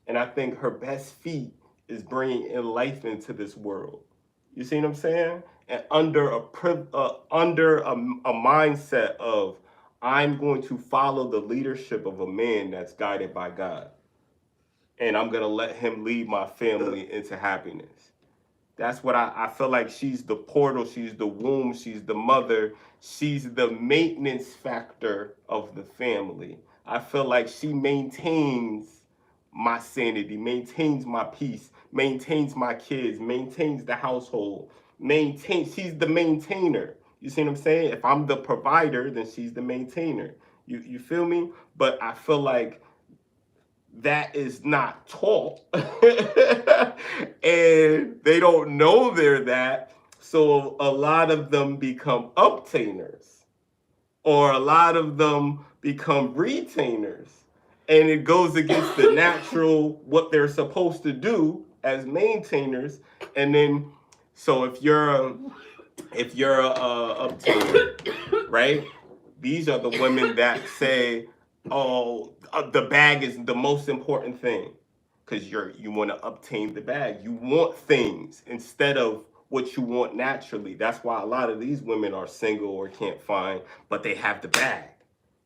And I think her best feat is bringing in life into this world. You see what I'm saying? And under a mindset of, I'm going to follow the leadership of a man that's guided by God. And I'm going to let him lead my family into happiness. That's what I feel like. She's the portal, she's the womb, she's the mother, she's the maintenance factor of the family. I feel like she maintains my sanity, maintains my peace, maintains my kids, maintains the household, she's the maintainer. You see what I'm saying? If I'm the provider, then she's the maintainer. You feel me? But I feel like that is not taught. And they don't know they're that. So a lot of them become obtainers. Or a lot of them become retainers. And it goes against the natural, what they're supposed to do as maintainers. And then, so if you're a obtainer, right? These are the women that say, oh, the bag is the most important thing, because you want to obtain the bag. You want things instead of what you want naturally. That's why a lot of these women are single or can't find, but they have the bag.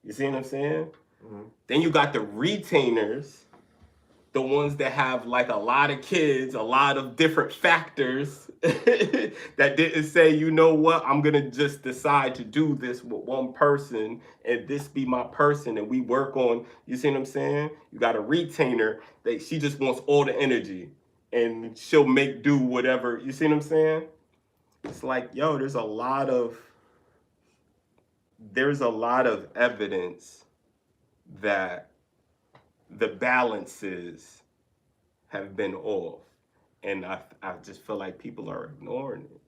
You see what I'm saying? Mm-hmm. Then you got the retainers, the ones that have like a lot of kids, a lot of different factors that didn't say, you know what, I'm going to just decide to do this with one person and this be my person and we work on, you see what I'm saying? You got a retainer that she just wants all the energy and she'll make do whatever, you see what I'm saying? It's like, yo, there's a lot of evidence that the balances have been off, and I just feel like people are ignoring it.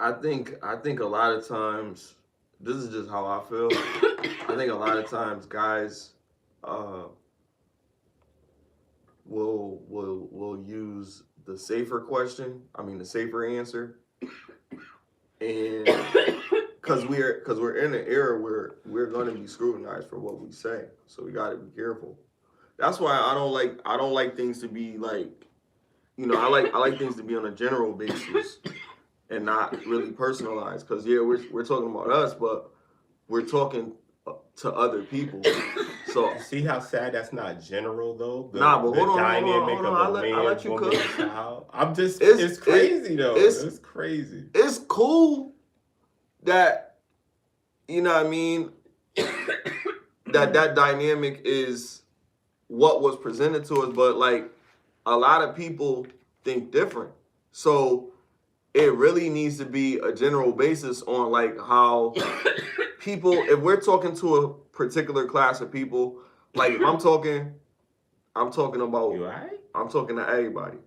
I think a lot of times, this is just how I feel. I think a lot of times guys will use the safer answer, and because we're in an era where we're going to be scrutinized for what we say, so we got to be careful. That's why I don't like things to be like, you know, I like things to be on a general basis and not really personalized. Because yeah, we're talking about us, but we're talking to other people. So see how sad that's not general though. But hold on. I'll let you cook. I'm just it's crazy though. It's crazy. It's cool that, you know what I mean, that dynamic is what was presented to us, but like a lot of people think different. So it really needs to be a general basis on like how people, if we're talking to a particular class of people, like if I'm talking about, you all right? I'm talking to everybody.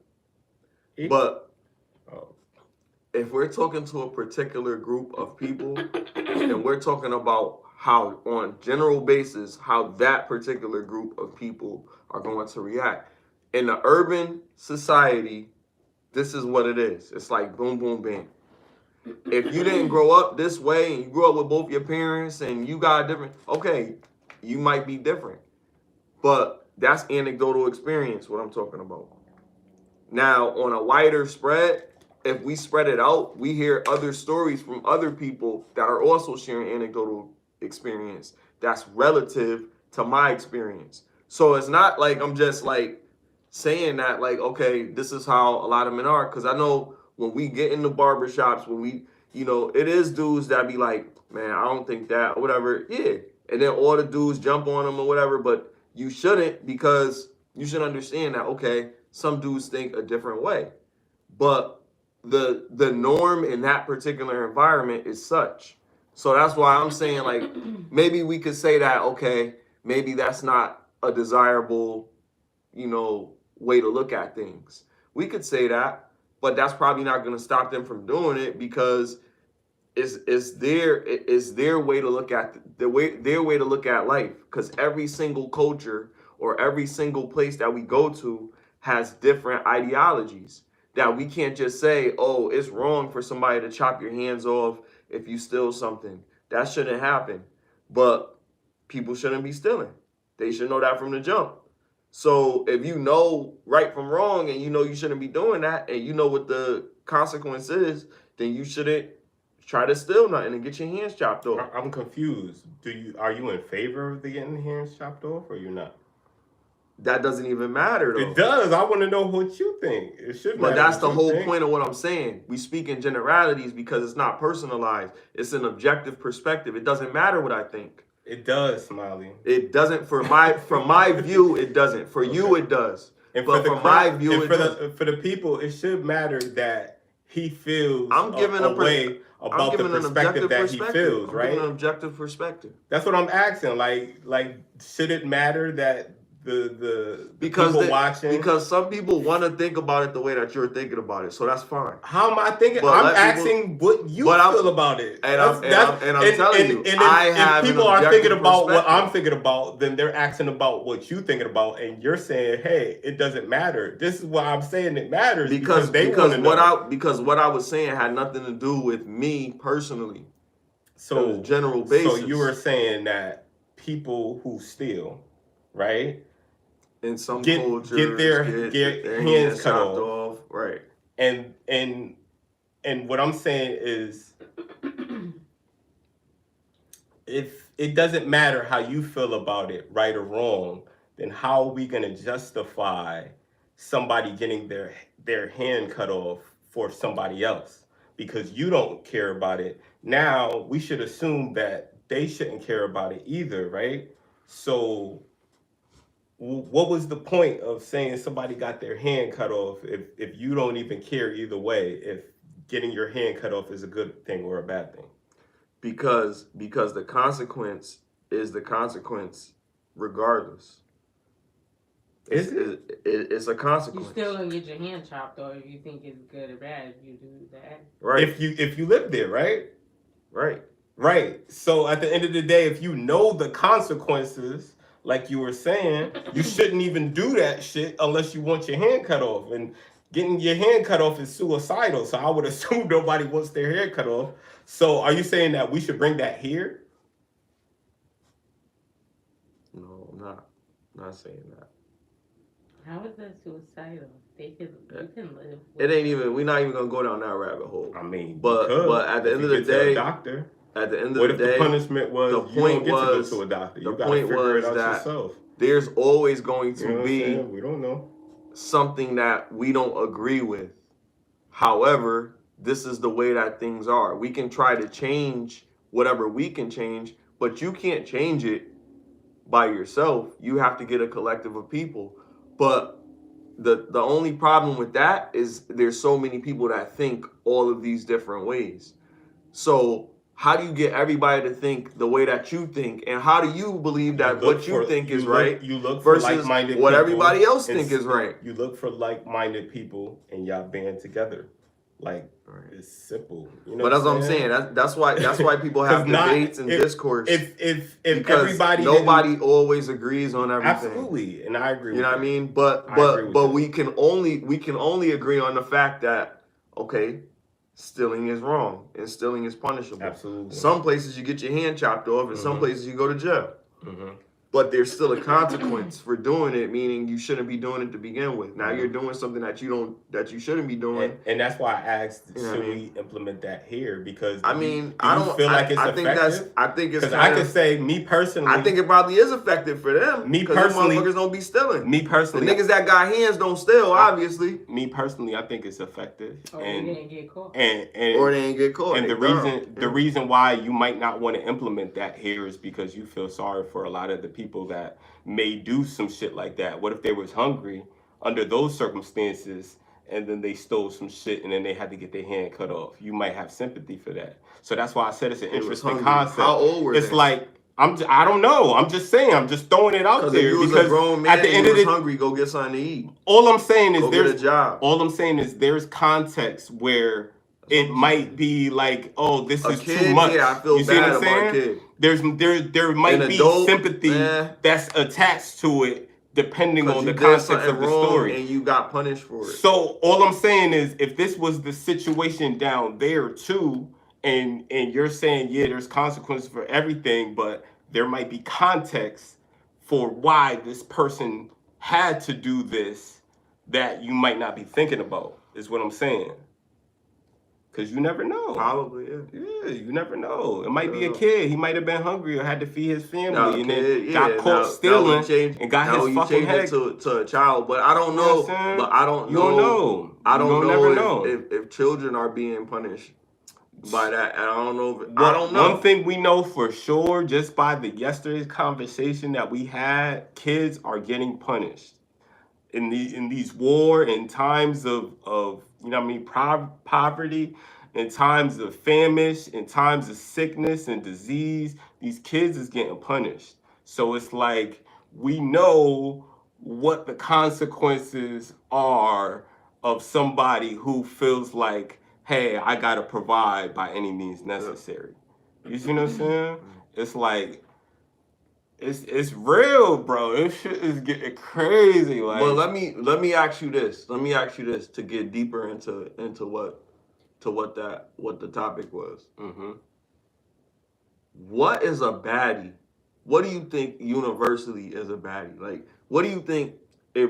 But if we're talking to a particular group of people and we're talking about how, on general basis, how that particular group of people are going to react. In the urban society, this is what it is. It's like boom, boom, bam. If you didn't grow up this way and you grew up with both your parents and you got different, okay, you might be different. But that's anecdotal experience, what I'm talking about. Now, on a wider spread, if we spread it out, we hear other stories from other people that are also sharing anecdotal experience that's relative to my experience. So it's not like I'm just like saying that like, okay, this is how a lot of men are. Because I know when we get in the barbershops, when we, you know, it is dudes that be like, man, I don't think that, or whatever. Yeah. And then all the dudes jump on them or whatever. But you shouldn't, because you should understand that, okay, some dudes think a different way. But the norm in that particular environment is such. So that's why I'm saying, like, maybe we could say that, okay, maybe that's not a desirable, you know, way to look at things. We could say that, but that's probably not going to stop them from doing it, because it's their way to look at their way to look at life. Because every single culture or every single place that we go to has different ideologies. That we can't just say, oh, it's wrong for somebody to chop your hands off if you steal something. That shouldn't happen. But people shouldn't be stealing. They should know that from the jump. So if you know right from wrong and you know you shouldn't be doing that and you know what the consequence is, then you shouldn't try to steal nothing and get your hands chopped off. I'm confused. Are you in favor of the getting hands chopped off, or you're not? That doesn't even matter, though. It does. I want to know what you think. It should matter. But that's the whole point of what I'm saying. We speak in generalities because it's not personalized. It's an objective perspective. It doesn't matter what I think. It does, Smiley. It doesn't from my view. It doesn't. For you, it does. And but from my view, for the people, it should matter that he feels I'm giving a way about the perspective that he feels, right? I'm giving an objective perspective. That's what I'm asking. Like, should it matter that the because people watching? Because some people want to think about it the way that you're thinking about it, so that's fine. How am I thinking? I'm asking what you feel about it. And I'm telling you, if people are thinking about what I'm thinking about, then they're asking about what you're thinking about, and you're saying, "Hey, it doesn't matter." This is why I'm saying it matters because what I was saying had nothing to do with me personally. So general basis. So you were saying that people who steal, right? In some cultures, get their hands cut off, right? And what I'm saying is, if it doesn't matter how you feel about it, right or wrong, then how are we gonna justify somebody getting their hand cut off for somebody else? Because you don't care about it. Now we should assume that they shouldn't care about it either, right? So what was the point of saying somebody got their hand cut off if you don't even care either way, if getting your hand cut off is a good thing or a bad thing? Because the consequence is the consequence regardless. It's a consequence. You still gonna get your hand chopped off if you think it's good or bad if you do that. Right. If you live there, right? Right. So at the end of the day, if you know the consequences, like you were saying, you shouldn't even do that shit unless you want your hand cut off. And getting your hand cut off is suicidal. So I would assume nobody wants their hair cut off. So are you saying that we should bring that here? No, I'm not saying that. How is that suicidal? You can live. It ain't even. We're not even gonna go down that rabbit hole. I mean, but at the end of the day, doctor. At the end of what the if day, the punishment was the point you don't get was to go to a doctor? You the point was that yourself. There's always going to be we don't know something that we don't agree with. However, this is the way that things are. We can try to change whatever we can change, but you can't change it by yourself. You have to get a collective of people. But the only problem with that is there's so many people that think all of these different ways. So how do you get everybody to think the way that you think, and how do you believe that what you think is right? You look for versus like-minded what people everybody else think is right. You look for like-minded people, and y'all band together. Like, it's simple. You know but that's what I'm saying. That's why people have debates and discourse. If because everybody nobody always agrees on everything. Absolutely, and I agree. You know what I mean? But we can only agree on the fact that stealing is wrong and stealing is punishable. Absolutely. Some places you get your hand chopped off, and some places you go to jail. But there's still a consequence for doing it, meaning you shouldn't be doing it to begin with. Now you're doing something that you shouldn't be doing. And that's why I asked, should we implement that here? Because I don't feel like it's effective. I think it's because I can say, me personally, I think it probably is effective for them. Me personally, motherfuckers don't be stealing. Me personally, the niggas that got hands don't steal. Obviously, me personally, I think it's effective. Or they didn't get caught. Or they ain't get caught. And the reason why you might not want to implement that here is because you feel sorry for a lot of the people that may do some shit like that. What if they was hungry under those circumstances and then they stole some shit and then they had to get their hand cut off? You might have sympathy for that. So that's why I said it's an interesting concept. How old were they? It's like, I don't know. I'm just saying. I'm just throwing it out there. Because a grown man, at the end of the day, hungry, go get something to eat. All I'm saying is there's a job. All I'm saying is there's context where it might be like, oh, this is too much. Yeah, I feel you see bad what I'm saying? There might be sympathy that's attached to it depending on the context of the story. And you got punished for it. So all I'm saying is, if this was the situation down there too, and you're saying, yeah, there's consequences for everything, but there might be context for why this person had to do this that you might not be thinking about, is what I'm saying. Because you never know. Probably, yeah. Yeah, you never know. It might be a kid. He might have been hungry or had to feed his family and then got caught stealing and got his fucking head to a child. But I don't know. But I don't know. You don't know. I don't know if children are being punished by that. And I don't know. I don't know. One thing we know for sure, just by yesterday's conversation that we had, kids are getting punished in these war, in times of you know what I mean, poverty, in times of famine, in times of sickness and disease. These kids is getting punished. So it's like, we know what the consequences are of somebody who feels like, hey, I gotta provide by any means necessary. You see what I'm saying? It's like, it's real, bro. This shit is getting crazy. Like, well, let me ask you this. Let me ask you this to get deeper into what the topic was. What is a baddie? What do you think universally is a baddie? Like, what do you think if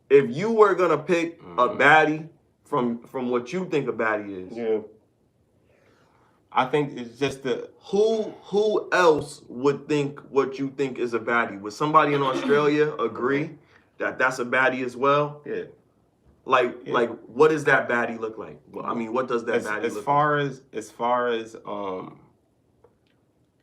you were gonna pick a baddie from what you think a baddie is? Yeah. I think it's just who else would think what you think is a baddie? Would somebody in Australia agree that that's a baddie as well? Yeah. Like what does that baddie look like? Well, I mean, what does that baddie look like?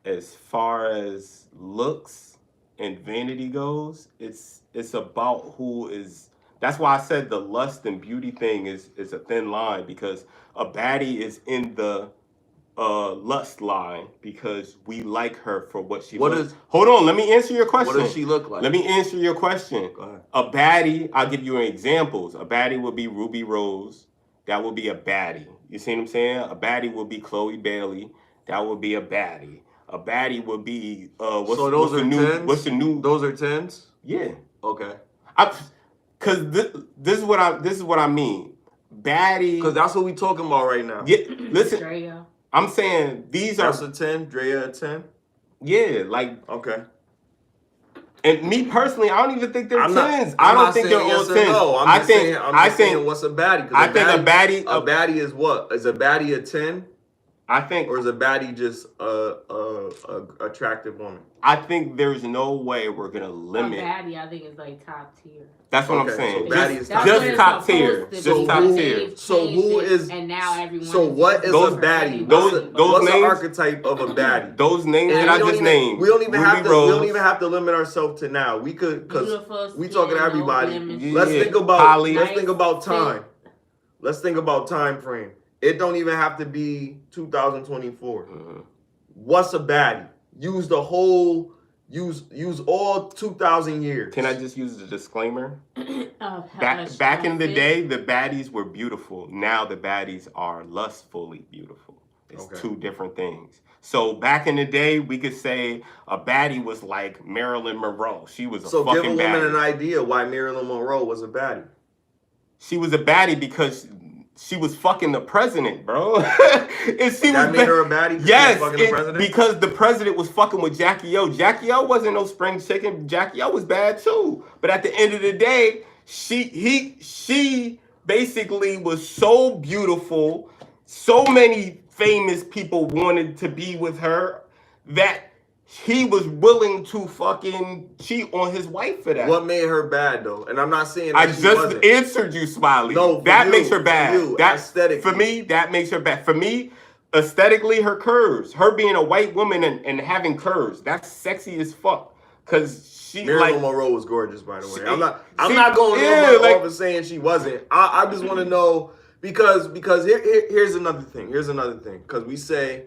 As far as looks and vanity goes, it's about who is. That's why I said the lust and beauty thing is a thin line, because a baddie is in the lust line because we like her for what she looks. Hold on, let me answer your question. What does she look like? Let me answer your question. Go ahead. A baddie, I'll give you examples. A baddie would be Ruby Rose. That would be a baddie. You see what I'm saying? A baddie would be Chloe Bailey. That would be a baddie. A baddie would be what's the new? Those are 10s? Yeah. Okay. Cause this is what I mean. Baddie. Because that's what we talking about right now. Yeah. Listen. I'm saying that's a 10, Drea a 10? Yeah, like, okay. And me personally, I don't even think they're 10s. I don't think they're all yes 10s. No. I'm just saying what's a baddie? I think a baddie is what? Is a baddie a 10? I think, or is a baddie just a attractive woman? I think there's no way we're gonna limit. A baddie, I think, is like top tier. That's what I'm saying. So baddie is just top tier. Just top tier. So who is? And now everyone. So what is a baddie? Those what's names, the archetype of a baddie? Those names that I just named. We don't even have to limit ourselves to now. We could, because we talking to everybody. Let's think about. Let's think about time. Let's think about time frame. It don't even have to be 2024. What's a baddie? Use the whole Use all 2,000 years. Can I just use the disclaimer? Back in the day, the baddies were beautiful. Now the baddies are lustfully beautiful. It's two different things. So back in the day, we could say a baddie was like Marilyn Monroe. She was a fucking baddie. So give a woman an idea why Marilyn Monroe was a baddie. She was a baddie because she was fucking the president, bro. And she that made her a baddie? Yes, the because the president was fucking with Jackie O. Jackie O wasn't no spring chicken. Jackie O was bad too. But at the end of the day, she basically was so beautiful. So many famous people wanted to be with her that he was willing to fucking cheat on his wife for that. What made her bad though? And I'm not saying that I just answered you, Smiley. No, that makes her bad. That aesthetically. For me, that makes her bad. For me, aesthetically, her curves, her being a white woman and having curves, that's sexy as fuck. Cause she Marilyn Monroe was gorgeous, by the way. I'm not going off of saying she wasn't. I just want to know because here's another thing. Because we say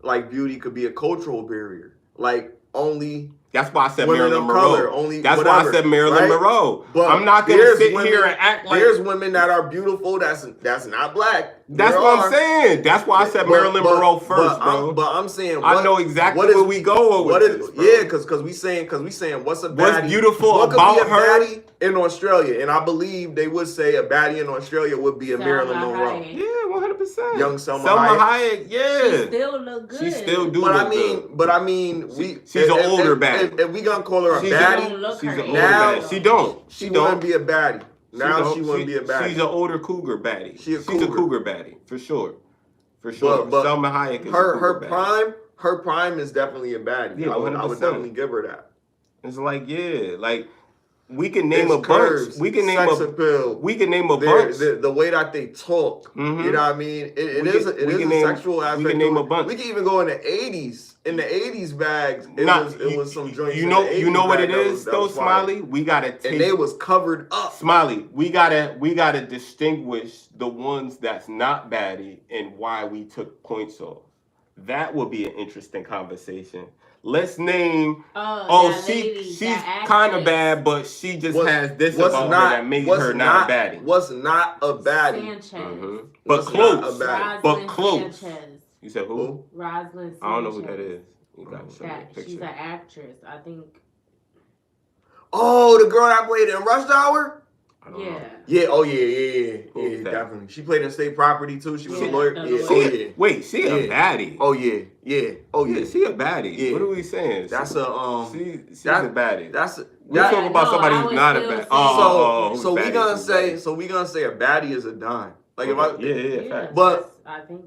like beauty could be a cultural barrier. Like only that's why I said Marilyn Monroe. That's why I said Marilyn Monroe. But I'm not gonna sit here and act like there's women that are beautiful. That's not black. That's what I'm saying. That's why I said Marilyn Monroe first, bro. But I'm saying I know exactly where we go with this, bro. Yeah, because we saying what's a baddie? What's beautiful what about could be a her? Baddie in Australia, and I believe they would say a baddie in Australia would be a Marilyn Monroe. Yeah, 100%. Young Selma Hayek. Yeah, she still look good. She still do. But I mean, she's an older baddie. If we gonna call her a baddie, she's an older baddie. She wouldn't be a baddie. Now she wouldn't be a baddie. She's an older cougar baddie. She's a cougar baddie for sure. For sure. But Selma Hayek is her prime is definitely a baddie. Yeah, I would definitely give her that. It's like we can name a bunch. We can name sex appeal. We can name a bunch. The way that they talk. You know what I mean? It is a sexual aspect. We can name a bunch. We can even go in the 80s. In the 80s bags, it was some joints. You know what it is though, Smiley? We gotta take, and they was covered up. Smiley, we gotta distinguish the ones that's not baddie and why we took points off. That would be an interesting conversation. Let's name. She's kind of bad, but she just has this about her that made her not a baddie. What's not a baddie? Sanchez. But close. But close. Sanchez. You said who? Rosalind Sanchez. I don't know who that is. You got to show me a picture. She's an actress, I think. Oh, the girl that played in Rush Hour? I don't know. Yeah, yeah, definitely. She played in State Property too. She was a lawyer. Wait, she a baddie. Oh yeah. She a baddie. Yeah. What are we saying? That's she's a baddie. We're talking about somebody who's not a baddie. So we gonna say a baddie is a dime. Like if I But I think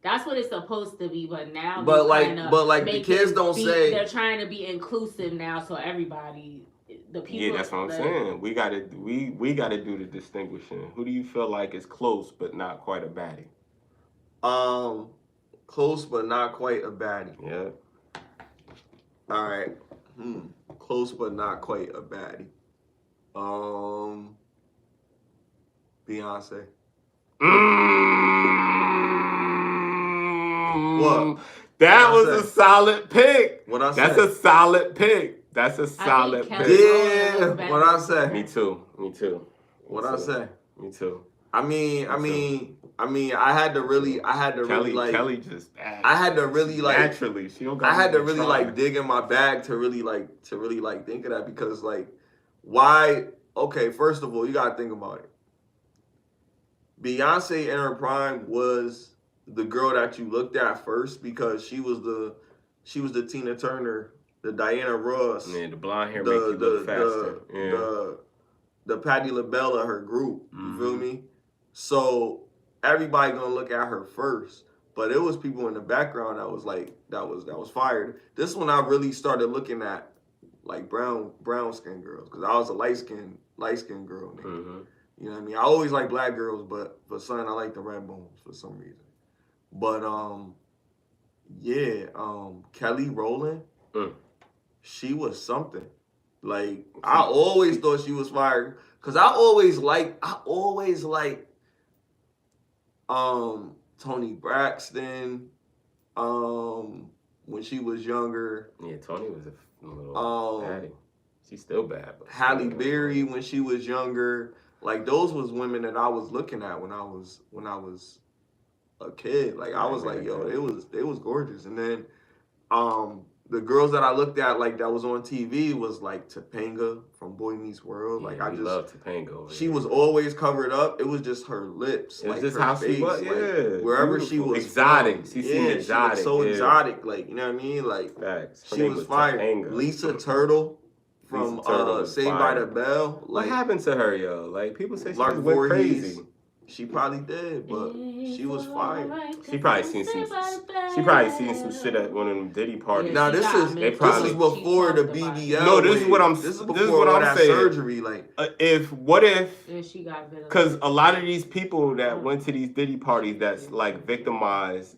that's what it's supposed to be, but now the kids don't say they're trying to be inclusive now, so everybody, the people. Yeah, that's what I'm saying. We gotta do the distinguishing. Who do you feel like is close but not quite a baddie? Close but not quite a baddie. Yeah. All right. Close but not quite a baddie. Beyonce. What? That was a solid pick. What I say? That's a solid pick. That's a solid pick. Yeah. What I say? Me too. What I say? Me too. I mean, I had to really like Kelly just. I had to really like naturally. She don't got. I had to really like dig in my bag to really think of that because like why? Okay, first of all, you gotta think about it. Beyonce in her prime was the girl that you looked at first because she was the Tina Turner, the Diana Ross. Man, the blonde hair makes you look faster. The Patti LaBelle of her group. You feel me? So everybody gonna look at her first. But it was people in the background that was like that was fired. This one I really started looking at like brown skin girls because I was a light skin girl. You know what I mean? I always like black girls, but for some I like the red bones for some reason. But Kelly Rowland, she was something. Like I always thought she was fired because I always like Tony Braxton, when she was younger. Yeah, Tony was a little baddie. She's still bad. But Halle Berry when she was younger. Like those was women that I was looking at when I was a kid. Like I was like, yo, they was gorgeous. And then the girls that I looked at like that was on TV was like Topanga from Boy Meets World. Yeah, like I just love Topanga. She was always covered up. It was just her lips. It was like just her how face, she was. like, Yeah, wherever she was exotic. From. She seemed exotic. She was so exotic. Like you know what I mean? Like facts. She was fire. Topanga. Lisa Turtle from Saved by the Bell. Like, what happened to her, yo? Like people say she Lark just went crazy. She probably did, but she was fire. She probably seen some shit at one of them Diddy parties. Now this is before the BBL. No, this is what I'm. This is before that saying. Surgery, like what if? And she got because a lot of these people that went to these Diddy parties that's like victimized,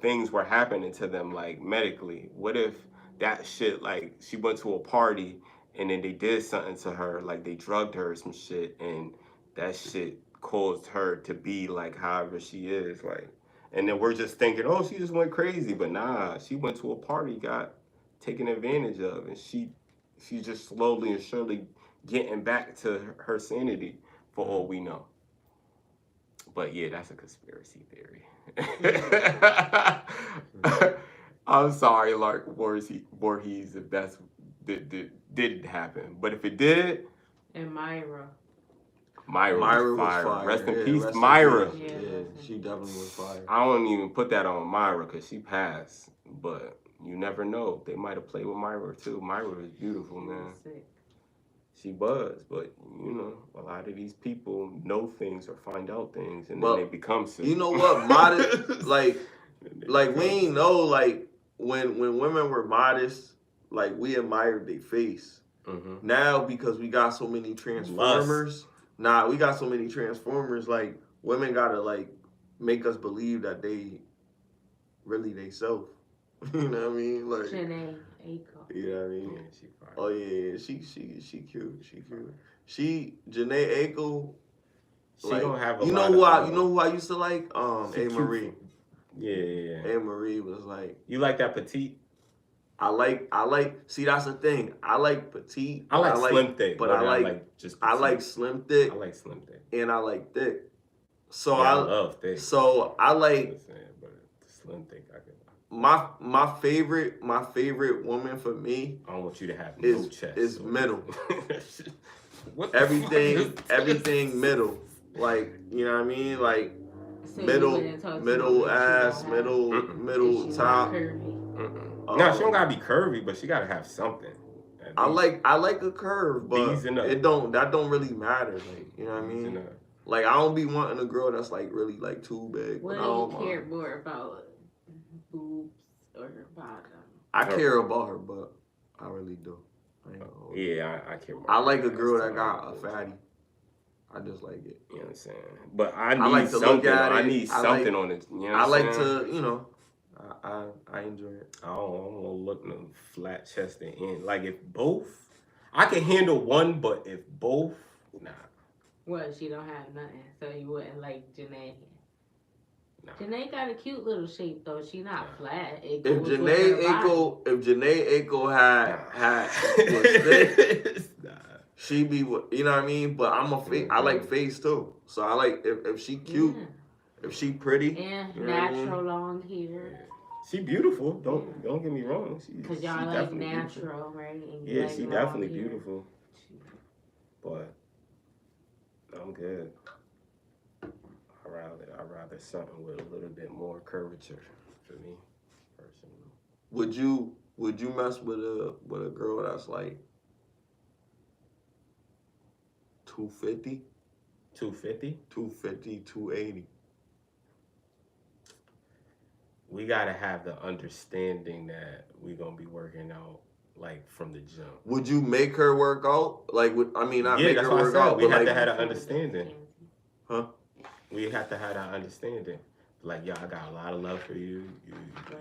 things were happening to them like medically. What if that shit like she went to a party and then they did something to her, like they drugged her or some shit, and that shit caused her to be like however she is, like, and then we're just thinking, oh, she just went crazy, but nah, she went to a party, got taken advantage of, and she's just slowly and surely getting back to her sanity for all we know. But yeah, that's a conspiracy theory. I'm sorry, Lark Voorhees, if that's didn't happen, but if it did, and Myra was fire. fire. Rest in peace, Myra. Yeah, she definitely was fire. I don't even put that on Myra because she passed, but you never know. They might have played with Myra too. Myra was beautiful, man. She was, but you know, a lot of these people know things or find out things, and then they become sick. You know what? Modest, like we ain't know, like when women were modest, like we admired their face. Mm-hmm. Now because we got so many Transformers. We got so many Transformers, like, women gotta, like, make us believe that they really they self. You know what I mean? Like, Janae Aiko. You know what I mean? Yeah, she fire. Oh, yeah, she cute. Janae Aiko, She like, don't have a you lot know who I used to like? A. Marie. Yeah. A. Marie was like... You like that petite? I like. See, that's the thing. I like petite. I like slim thick, but I like just. I like slim thick. I like slim thick, and I like thick. So I love thick. So I like. But slim thick, I can. My favorite woman for me. I don't want you to have no chest. Is middle. everything middle. Like you know what I mean? Like So middle ass, middle top. No, she don't gotta be curvy, but she gotta have something. I like a curve, but that don't really matter. Like you know what I mean? Like I don't be wanting a girl that's like really like too big. What do you care more about, boobs or bottom? I care about her, but I really do. Yeah, I care more. I like a girl that got a fatty. I just like it. You know what I'm saying? But I need something. I need something on it. You know what I like I'm saying? to, you know. I enjoy it. I don't want to look no flat chested in. Like if both, I can handle one, but if both, nah. Well, she don't have nothing, so you wouldn't like Janae. Nah. Janae got a cute little shape though. She not flat. If Janae Aiko had was thick, she be, you know what I mean. But I'm a face. I like face too. So I like if she cute, if she pretty, and natural long hair. She beautiful. Don't get me wrong. Because y'all like natural, beautiful. Right? And yeah, like she definitely beautiful. But I'm good. I'd rather something with a little bit more curvature for me, personally. Would you mess with a girl that's like 250? 250? 250, 280. We gotta have the understanding that we're gonna be working out like from the jump. Would you make her work out? Like, not make her work out. We have to have an understanding. Huh? We have to have that understanding. Like, yo, I got a lot of love for you.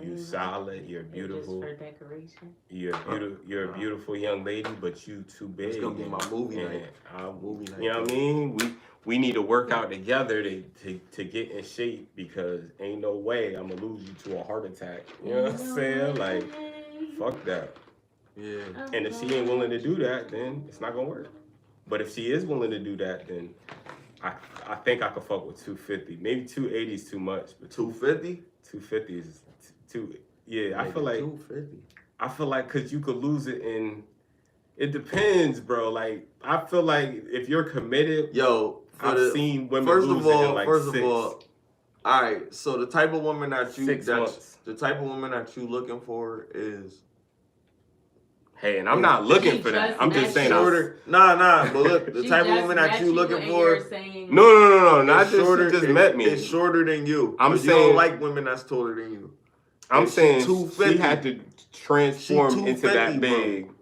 You solid. You're beautiful. Just for decoration. You're a beautiful young lady, but you too big. It's gonna be my movie night. Movie night. You know what I mean? We need to work out together to get in shape, because ain't no way I'm gonna lose you to a heart attack. You know what I'm saying? Like, fuck that. Yeah. And if she ain't willing to do that, then it's not gonna work. But if she is willing to do that, then I think I could fuck with 250. Maybe 280 is too much, but 250? 250 is too. Yeah, I feel like 250. I feel like because you could lose it in. It depends, bro. Like, I feel like if you're committed, I've seen women lose it in like First of all, all right. So the type of woman that you looking for is. Hey, and I'm not looking for that. I'm just saying shorter. Nah. But look, the type of woman that you looking for. No. Not just shorter. She just met me. It's shorter than you. I'm saying you don't like women that's taller than you. I'm saying she had to transform into that big. Bro.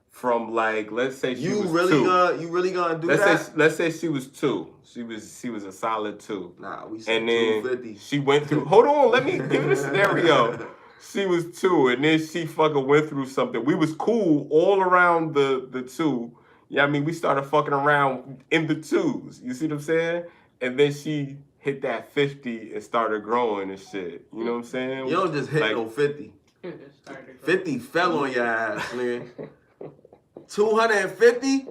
From like, let's say she was really 2. You really gonna do that? Let's say she was 2. She was a solid 2. Nah, we said and then 250. She went through. Hold on, let me give you the scenario. She was 2, and then she fucking went through something. We was cool all around the 2. Yeah, I mean, we started fucking around in the 2s. You see what I'm saying? And then she hit that 50 and started growing and shit. You know what I'm saying? You don't just hit no 50. 50 fell on your ass, nigga. 250?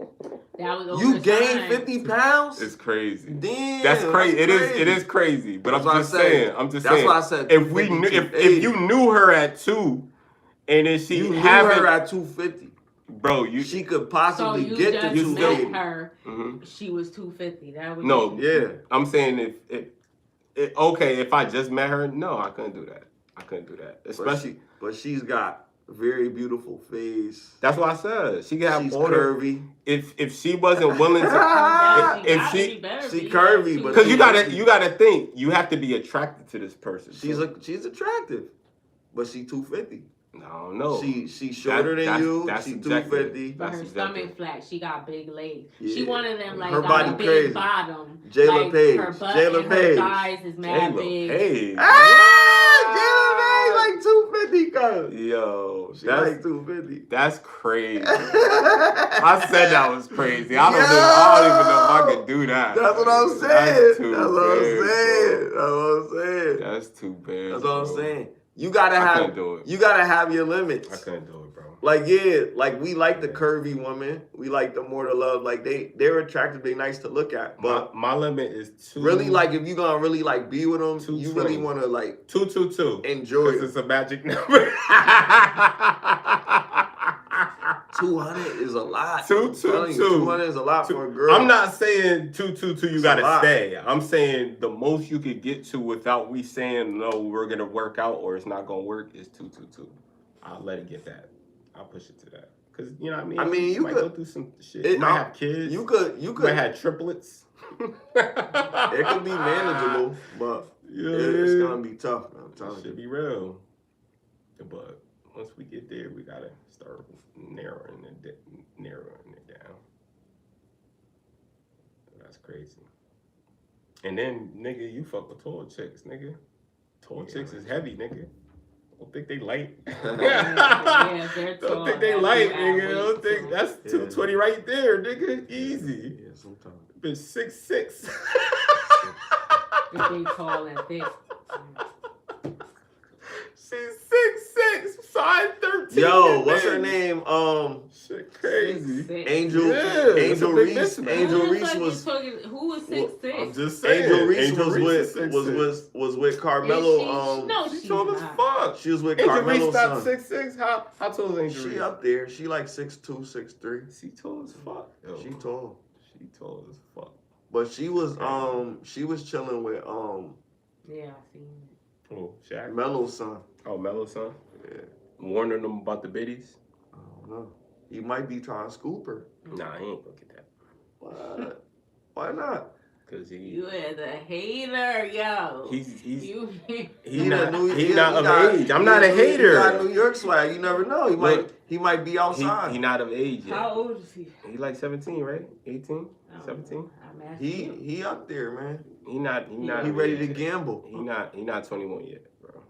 You gained 50 pounds? It's crazy. Damn, that's crazy. It is crazy. But I'm just saying. That's why I said. If you knew her at 2, and then she knew her at 250, bro, she could possibly get to 250. You met her. She was 250. That was yeah. I'm saying if I just met her, no, I couldn't do that. Especially, but she's got very beautiful face. That's what I said. She's curvy. If she wasn't willing to, she curvy, but because you gotta think, you have to be attracted to this person. She's attractive, but she 250. No. She's shorter than you. She 250. But her stomach flat. She got big legs. Yeah. She one of them like her got body a big crazy. bottom. Jayla like, Page. Her butt Jayla and Page. her thighs is mad big. Hey. Jayla Page like 250, cuz. Yo, she like 250. That's crazy. I said that was crazy. I don't even know if I could do that. That's what I'm saying. That's too bad. That's what I'm saying. You gotta have your limits. I couldn't do it, bro. Like, yeah, like we like the curvy women. We like the more to love. Like they're attractive, they nice to look at. But my limit is 2. Really, like if you're gonna really like be with them, you really wanna like 222. Enjoy it. It's a magic number. 200 is a lot. 222. 200 is a lot for a girl. I'm not saying 222 you gotta stay. I'm saying the most you could get to without we saying no, we're gonna work out or it's not gonna work is 222. I'll let it get that. I'll push it to that. Cause you know what I mean? I mean you might could go through some shit. You might have kids. You could might have triplets. It could be manageable, but it's gonna be tough, man. I'm telling you. Should be real. But once we get there, we gotta start narrowing it down. That's crazy. And then, nigga, you fuck with tall chicks, nigga. Tall chicks is heavy, nigga. Don't think they light. They're tall. Don't think they light, nigga. Don't think that's 220 right there, nigga. Easy. Yeah, sometimes. Bitch 6'6". If they tall and thick. She's 6'6", size 13. Yo, what's her name? Shit crazy. Angel Reese. Angel Reese was. Who was 6'6"? I'm just saying. Angel Reese was with Carmelo. No, she's tall as fuck. She was with Angel Carmelo's Reese son. 6'6". How tall is Angel Reese? She up there. She like 6'2", 6'3". She tall as fuck. Yo. She tall. She tall as fuck. But she was chilling with Yeah, I seen it. Oh, Shaq. Melo's son. Oh, Melo's son. Yeah. Warning them about the biddies. I don't know. He might be trying to scoop her. Nah, he ain't gonna get that. What? Why not? Cause You is a hater, yo. He's not of age. I'm not a hater. He got New York swag. You never know. He might be outside. He not of age yet. How old is he? He like 17, right? 18, 17. He up there, man. He not. He ready to gamble. He not 21 yet, bro.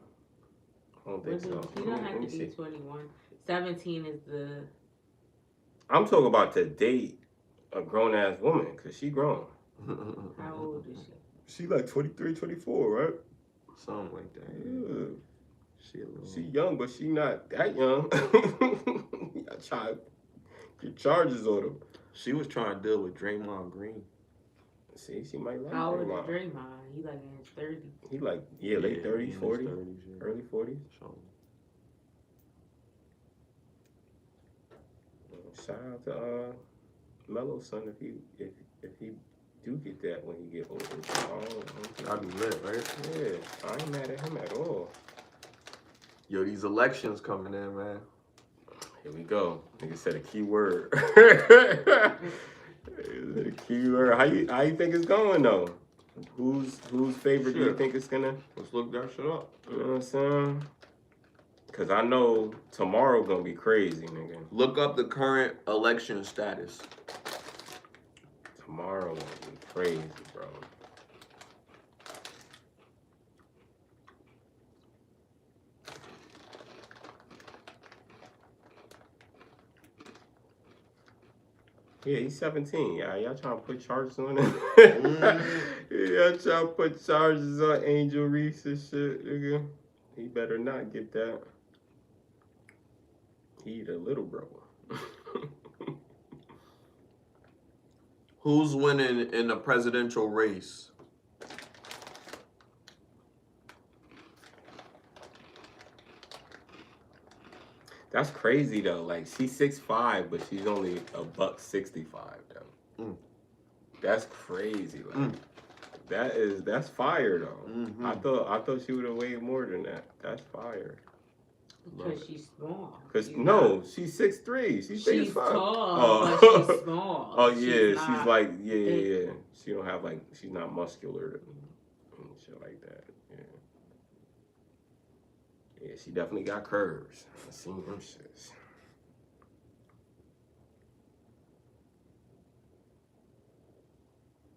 I don't think so. He don't have to be 21. 17 is the. I'm talking about to date a grown ass woman, cause she grown. How old is she? She like 23, 24, right? Something like that. Yeah. She young, but she not that young. I try to get charges on him. She was trying to deal with Draymond Green. See, she might like How old is Draymond. Draymond? He like in his 30s. He like, late 30s, 40s, 30s, yeah. early 40s. Shout out to Melo's son if he do get that when he get older. That'd be lit, right? Yeah, I ain't mad at him at all. Yo, these elections coming in, man. Here we go. Nigga said a key word. A key word. How you think it's going though? Whose favorite do you think it's gonna? Let's look that shit up. You know what I'm saying? Cause I know tomorrow gonna be crazy, nigga. Look up the current election status. Tomorrow gonna be crazy, bro. Yeah, he's 17. Y'all trying to put charges on him? Y'all trying to put charges on Angel Reese and shit, nigga. He better not get that. He the little bro. Who's winning in the presidential race? That's crazy though. Like she's 6'5", but she's only $165 though. That's crazy. Like that's fire though. I thought she would have weighed more than that. That's fire. Because she's small. She's 6'3". She's tall, but she's small. Oh yeah, she's like yeah. She don't have like she's not muscular and shit like that. Yeah, she definitely got curves. I seen them shits.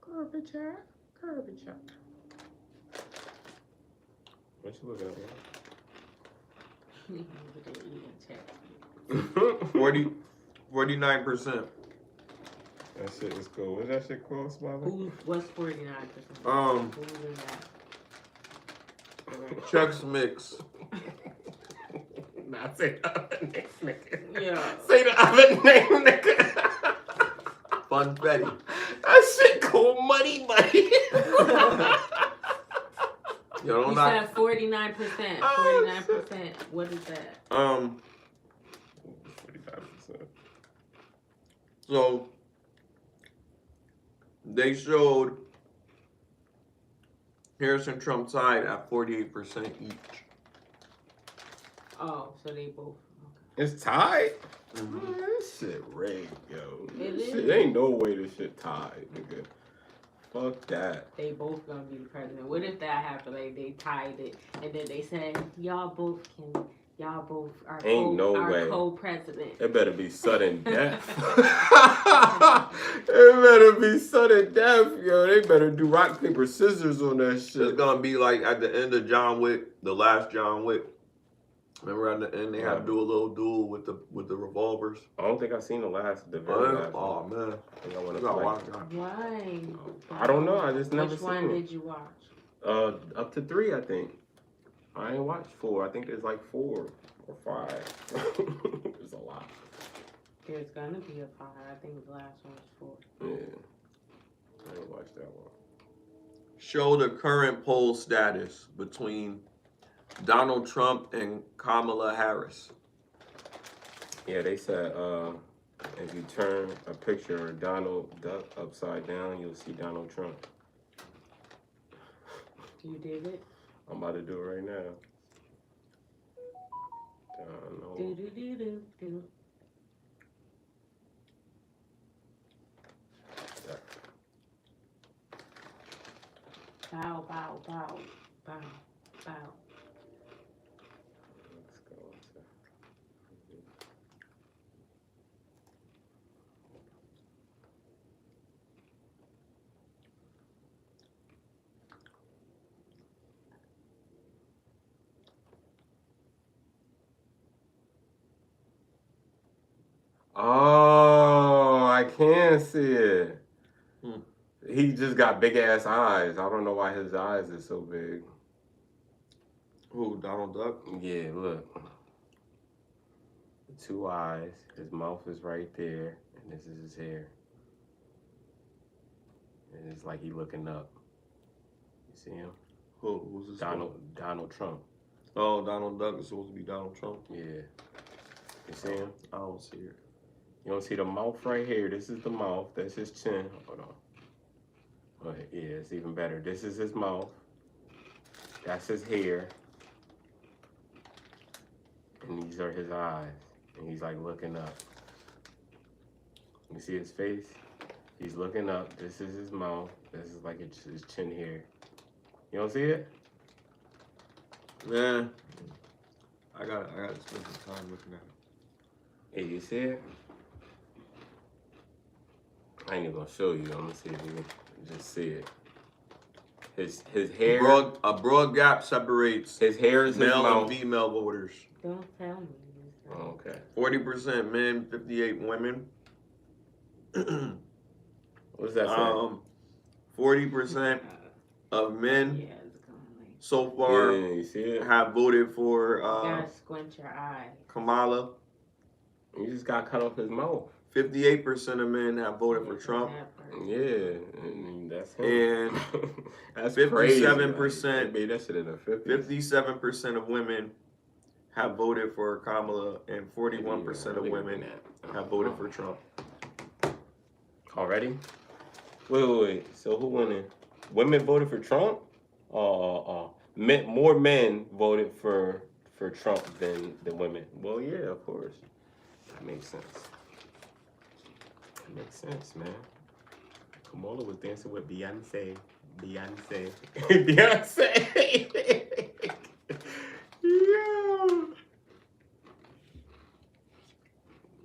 Curvature. What you looking at? 49%. That shit is cool. What's that shit called, Smiley? What's 49%? Who's in that? Chex Mix. Nah, say the other name, nigga. Yeah. Say the other name, nigga. Funfetti. That shit called Muddy Buddy. Yo, don't You said 49%. 49%. What is that? 45%. So they showed Harris and Trump tied at 48% each. Oh, so they both. It's tied? Man, this shit rigged, yo. It ain't no way this shit tied, nigga. Fuck that. They both gonna be the president. What if that happened? Like they tied it, and then they said y'all both are co-president. It better be sudden death. It better be sudden death, yo. They better do rock, paper, scissors on that shit. It's gonna be like at the end of John Wick, the last John Wick. Remember at the end they had to do a little duel with the revolvers. I don't think I've seen the very last one. Oh man, I think I want to Why? I don't know. I just never seen it. Which one did you watch? Up to 3, I think. I ain't watched 4. I think there's like 4 or 5. There's a lot. There's gonna be a 5. I think the last one was 4. Yeah, I didn't watch that one. Show the current poll status between Donald Trump and Kamala Harris. Yeah, they said if you turn a picture of Donald Duck upside down, you'll see Donald Trump. You did it? I'm about to do it right now. Do. Bow, bow, bow, bow, bow. Let's go. Oh, I can see it. Hmm. He just got big ass eyes. I don't know why his eyes are so big. Who, Donald Duck? Yeah, look. The 2 eyes. His mouth is right there, and this is his hair. And it's like he looking up. You see him? Who's this? Donald Trump. Oh, Donald Duck is supposed to be Donald Trump. Yeah. You see him? I don't see it. You don't see the mouth right here. This is the mouth. That's his chin. Hold on. But yeah, it's even better. This is his mouth. That's his hair. And these are his eyes. And he's like looking up. You see his face? He's looking up. This is his mouth. This is like his chin here. You don't see it? Man, I gotta spend some time looking at it. Hey, you see it? I ain't even gonna show you. I'm gonna see if you can just see it. His hair. A broad gap separates His hair is his male mouth. and female voters. Don't tell me. Oh, okay. 40% men, 58 women. What's that say? 40% of men Yeah, it's going like. so far Yeah, you see it? have voted for You gotta squint your eye. Kamala. You just got cut off his mouth. 58% of men have voted for Trump. Yeah, and that's him. And that's 57%, crazy. Like, they made that shit in the 50s. 57% of women have voted for Kamala, and 41% of women have voted for Trump. Already? Wait. So who winning? Women voted for Trump? More men voted for Trump than women. Well, yeah, of course. That makes sense. That makes sense, man. Kamala was dancing with Beyonce. Beyonce. Yeah.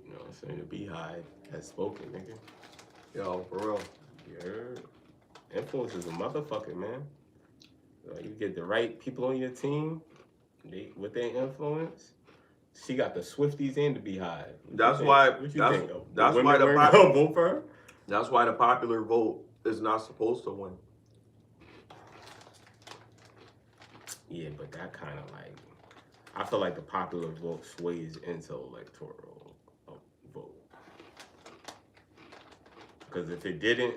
You know what I'm saying? The Beehive has spoken, nigga. Yo, for real. Yeah. Influence is a motherfucker, man. You get the right people on your team, with their influence. She got the Swifties and the Beehive. That's why vote for her. That's why the popular vote is not supposed to win. Yeah, but that kind of like, I feel like the popular vote sways into electoral vote. Because if it didn't,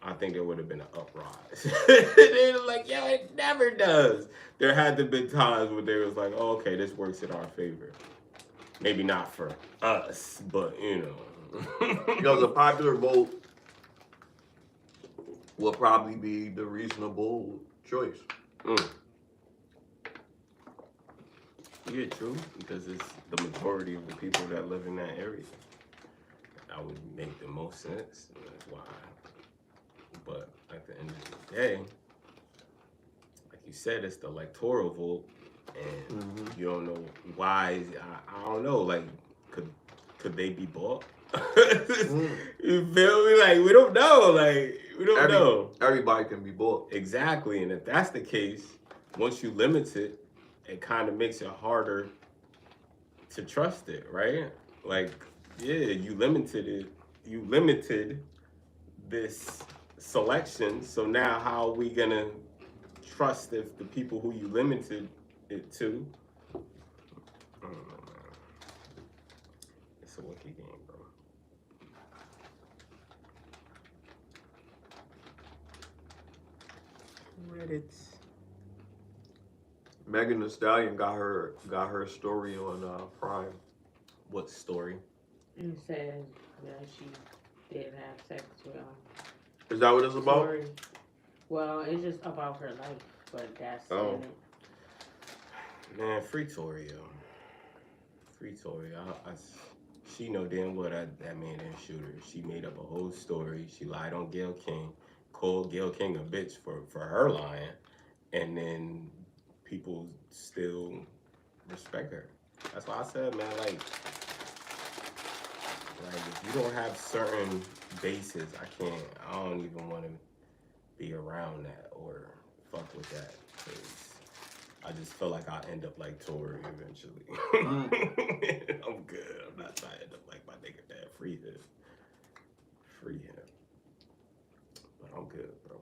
I think there would have been an uprise. They were like, yo, it never does. There had to have been times where they was like, oh, okay, this works in our favor. Maybe not for us, but you know. Because the popular vote will probably be the reasonable choice. Yeah, true. Because it's the majority of the people that live in that area. That would make the most sense. And that's why. But at the end of the day, like you said, it's the electoral vote, and you don't know why. I don't know. Like, could they be bought? You feel me? Like, we don't know. Like, we don't know. Everybody can be bought. Exactly, and if that's the case, once you limit it, it kind of makes it harder to trust it, right? Like, yeah, you limited this selection, so now how are we gonna trust if the people who you limited it to? I don't know, man. It's a wicked game, bro. Reddit. Megan Thee Stallion got her story on Prime. What story? It says that she did have sex with him. Is that what it's about? Story. Well, it's just about her life, but that's Oh. it. Man, free Tory, yo. Free Tory. She know damn well that man didn't shoot her. She made up a whole story. She lied on Gayle King, called Gayle King a bitch for her lying, and then people still respect her. That's why I said, man, like if you don't have certain bases, I don't even want to be around that or fuck with that. 'Cause I just feel like I'll end up like Tory eventually. I'm good. I'm not trying to end up like my nigga dad. Free him. Free him. But I'm good, bro.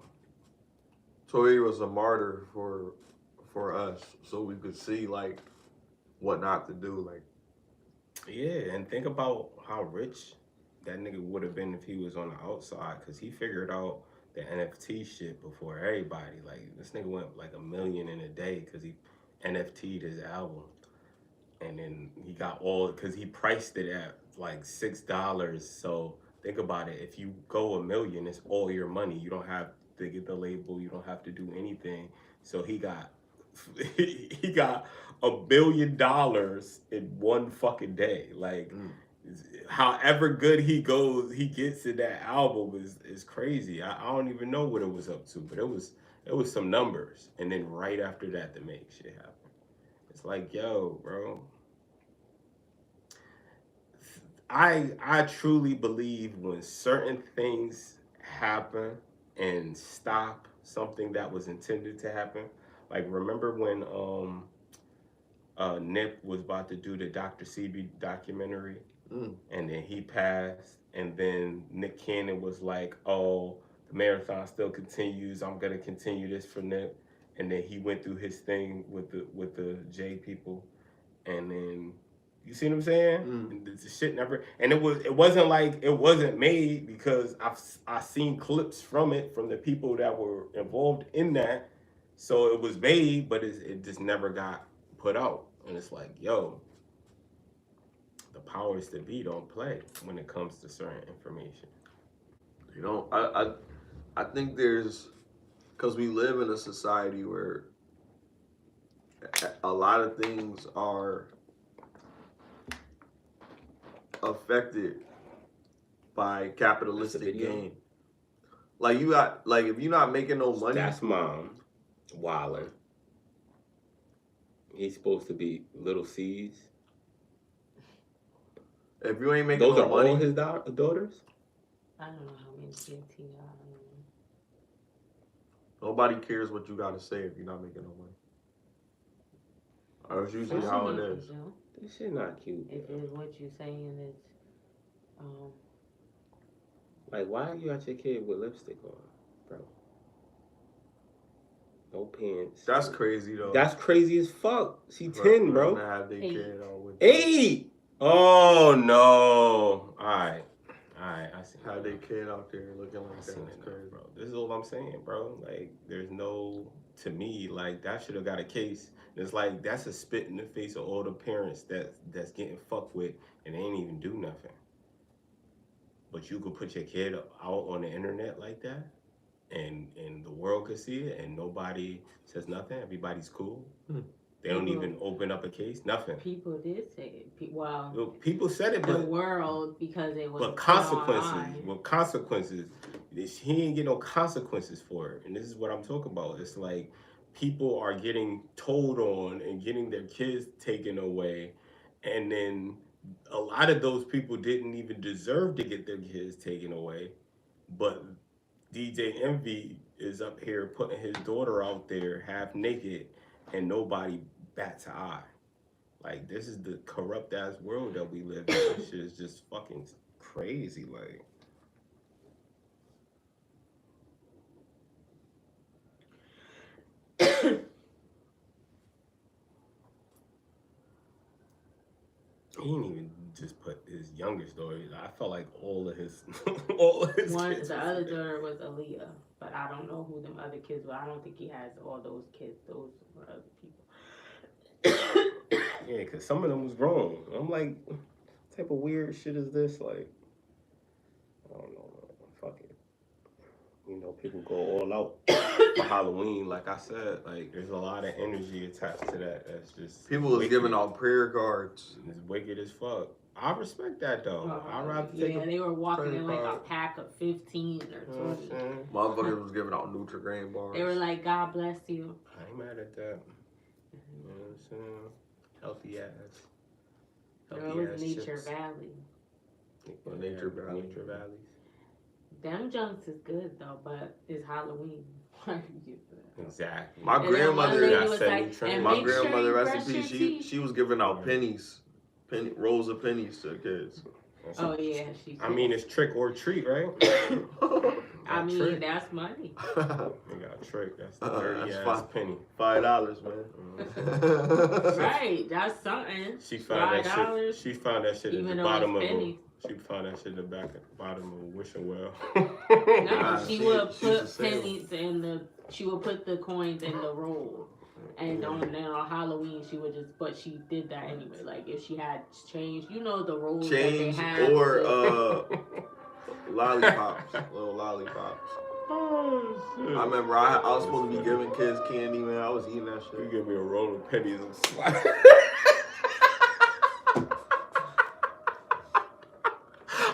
Tory was a martyr for us, so we could see like what not to do. Like, yeah, and think about how rich that nigga would have been if he was on the outside, because he figured out the NFT shit before everybody. Like, this nigga went like $1 million in a day because he NFT'd his album. And then he got all, because he priced it at like $6. So think about it. If you go $1 million, it's all your money. You don't have to get the label. You don't have to do anything. So he got $1 billion in one fucking day. Like, however good he gets in that album is crazy. I don't even know what it was up to, but it was some numbers. And then right after that, to make shit happen. It's like, yo, bro. I truly believe when certain things happen and stop something that was intended to happen. Like, remember when Nip was about to do the Dr. Sebi documentary, and then he passed, and then Nick Cannon was like, "Oh, the marathon still continues. I'm gonna continue this for Nip," and then he went through his thing with the J people, and then. You see what I'm saying? The shit never, and it wasn't like it wasn't made, because I seen clips from it from the people that were involved in that, so it was made, but it just never got put out. And it's like, yo, the powers that be don't play when it comes to certain information. you know, I think there's, because we live in a society where a lot of things are affected by capitalistic gain. Like, you got, like, if you're not making no money, That's mom, Waller. He's supposed to be Little C's. if you ain't making Those no are money, all his daughters. I don't know how many kids he got. nobody cares what you got to say if you're not making no money. That's usually how it is. This shit not cute. If it's what you're saying, it's like, why you got your kid with lipstick on, bro? No pants. That's crazy though. That's crazy as fuck. She 10, bro. Have their kid out with 8. Oh no. All right, I see. Have their kid out there looking like that. That's crazy, bro. This is all I'm saying, bro. Like, there's no, to me, like, that should have got a case. It's like, that's a spit in the face of all the parents that's getting fucked with, and they ain't even do nothing. But you could put your kid out on the internet like that, and the world could see it, and nobody says nothing. Everybody's cool. They don't even open up a case. Nothing. People did say it. Well, people said it, the but world, because it was. But consequences. With consequences, he ain't get no consequences for it. And this is what I'm talking about. It's like people are getting told on and getting their kids taken away, and then a lot of those people didn't even deserve to get their kids taken away, but DJ Envy is up here putting his daughter out there half naked, and nobody bats an eye. Like, this is the corrupt ass world that we live in. This shit is just fucking crazy. Like, he didn't even just put his youngest daughter. I felt like all of his kids. The other daughter was Aaliyah, but I don't know who them other kids were. I don't think he has all those kids. Those were other people. Yeah, because some of them was grown. I'm like, what type of weird shit is this? Like, I don't know, man. Fuck it. You know, people go all out for Halloween. Like I said, like, there's a lot of energy attached to that. That's just people was giving out prayer cards. It's wicked as fuck. I respect that though. I'd rather take they were walking in like a pack of 15 or 20. Motherfuckers was giving out Nutri-Grain bars. They were like, God bless you. I ain't mad at that. You know what I'm saying? Healthy ass. It was Nature Valley. Nature Valleys. Them junks is good though, but it's Halloween. Exactly. My And then one grandmother, lady got was set like, new trends. and my make sure grandmother, you rest in brush your peace, teeth. she was giving out pennies, rolls of pennies to the kids. Oh yeah, she. I mean, it's trick or treat, right? I mean, trick. that's money. You got trick. That's the dirty that's ass penny. $5, man. Right, that's something. She found that $5. shit. She found that shit at Even the though bottom it's of a. pennies. She found that shit in the bottom of a wishing well. No, Nah, she she would used put to say pennies in the. She would put the coins in the roll, and on Halloween she would just. But she did that anyway. Like if she had change, you know the rolls that they Change have. or lollipops, little lollipops. Oh shit! I remember I was supposed to be giving kids candy, man. I was eating that You shit. give me a roll of pennies and slap.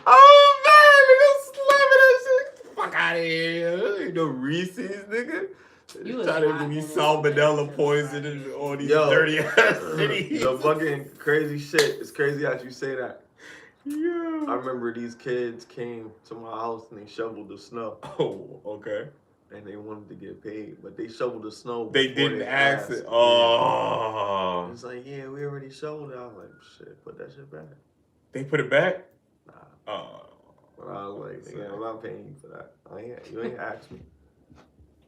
Oh man, nigga slamming that shit. Fuck out of here. Ain't no Reese's, nigga. You was Trying to hot give me in this salmonella bitch. poison in all these Yo, dirty ass cities. the fucking crazy shit. It's crazy that you say that. Yeah. I remember these kids came to my house and they shoveled the snow. Oh, okay. And they wanted to get paid, but they shoveled the snow. They before didn't they ask asked. it. Oh. It's like, yeah, we already shoveled it. I was like, shit, put that shit back. They put it back? Nah. Oh. But I was like, nigga, I'm not paying you for that. You ain't asked me.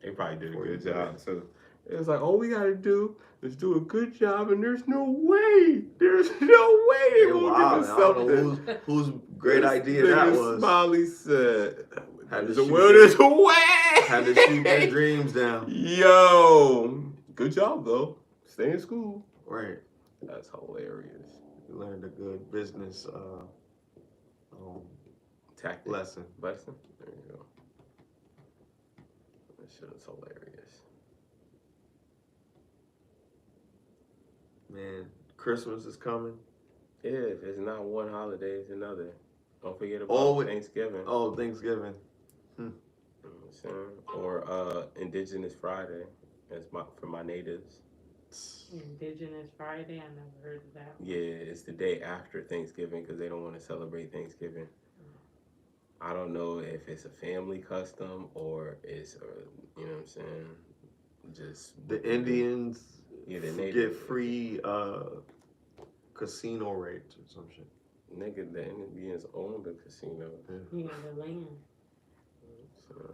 They probably did a Before good you job too. It was like, all we gotta do is do a good job, and there's no way they They won't wild, give us man. I don't something. know whose great This idea that nigga was. Smiley said, Had to "There's a shoot will, their- there's a way." Had to shoot their dreams down. Yo, good job though. Stay in school. Right. That's hilarious. You learned a good business Tactic. lesson. There you go. That shit is hilarious. Man, Christmas is coming. Yeah, if it's not one holiday, it's another. Don't forget about Oh, Thanksgiving. Oh, Thanksgiving. You know what I'm saying? Or Indigenous Friday. That's for my natives. Indigenous Friday, I never heard of that. Yeah, it's the day after Thanksgiving because they don't want to celebrate Thanksgiving. I don't know if it's a family custom or it's, you know what I'm saying? Just The Indians the get natives. free casino rates or some shit. Nigga, the Indians own the casino. Yeah, the land. So,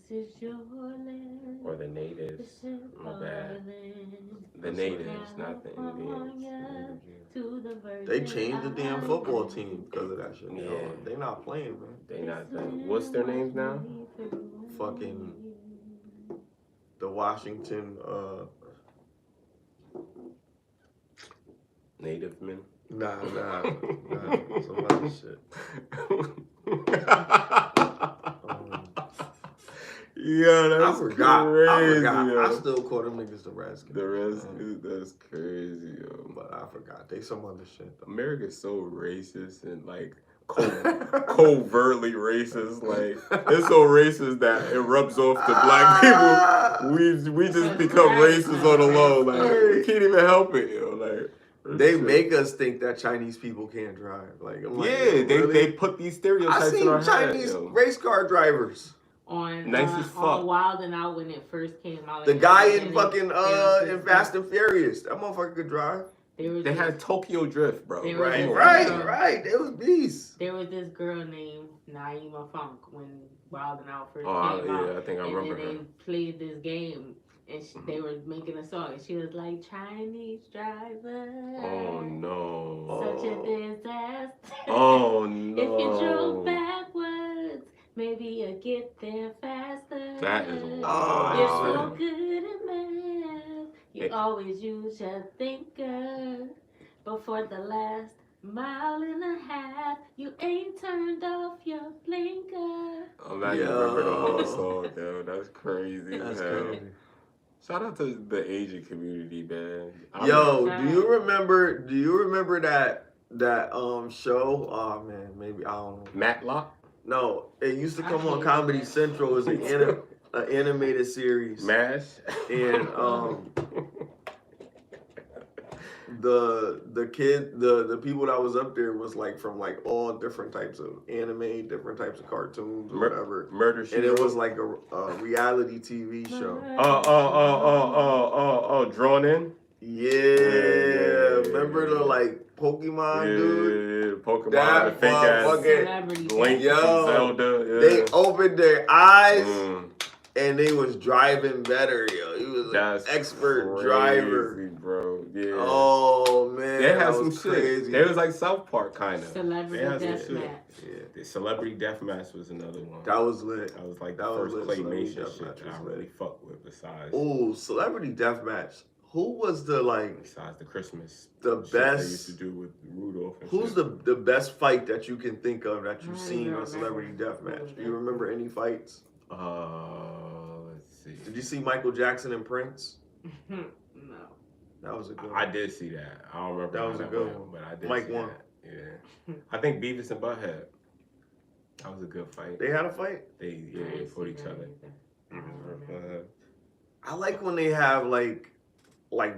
This is your land. or the natives. This is My our bad. land. The natives, not the Indians. California to the They Virgin changed the damn Islands. football team because of that shit. Yeah. Yo, they not playing, man. They not done. What's their names now? Fucking the Washington Native men. Nah, some other shit. Yeah, that's I forgot. crazy. Yo. I still call them niggas the Redskins. The rest, dude, that's crazy, yo. But I forgot. They some other shit though. America's so racist and like covertly racist. Like it's so racist that it rubs off to black people. We just become racist on the low. Like we can't even help it, yo. Like they make us think that Chinese people can't drive. Like, I'm like, yeah, yo, they really? put these I stereotypes in our seen head, Chinese yo. race car drivers. On Nice as fuck. on Wild and Out when it first came out. The like, guy and in it- fucking there was in this- Fast and Furious, that motherfucker could drive. They had Tokyo Drift, bro. They were Right, just- right. They was beasts. There was this girl named Naima Funk when Wild and Out first Oh, came out. yeah, I think I and remember then her. they played this game and they were making a song and she was like, Chinese driver. Oh no. Such a disaster. Oh no. If you drove backwards, maybe you'd get there faster. That is You're wild. so good at math. You always use your thinker. But for the last mile and a half, you ain't turned off your blinker. I'm not even remember the whole song, though. That's crazy. That's hell. crazy. Shout out to the Asian community, man. Yo, do you remember that show? Oh man, maybe I don't know. Matlock? No, it used to I come on hate Comedy that. Central. It was an animated series. Mash? And the people that was up there was like from like all different types of anime, different types of cartoons or whatever. Murder She And it Wrote. was like a reality TV show. Drawn In. Yeah. Remember the like Pokemon dude? Yeah, Pokemon, That the fake ass Link, Zelda. Yeah. They opened their eyes and they was driving better, yo. He was an expert driver, bro. Yeah. Oh man, they had some crazy. shit. They was like South Park kind of. Celebrity Deathmatch. Yeah, the Celebrity Deathmatch was another one. That was lit. That was like the first claymation shit that I really fucked with. Besides, Celebrity Deathmatch. Who was the like? Besides the Christmas, the best they used to do with Rudolph. And who's shit. the best fight that you can think of that you've seen on Celebrity Deathmatch? Do you remember any fights? Let's see. Did you see Michael Jackson and Prince? No. That was a good one. I did see that. I don't remember. That was a good one, but I did. Mike see won. That. Yeah. I think Beavis and Butthead. That was a good fight. They had a fight? They fought each other. I like when they have like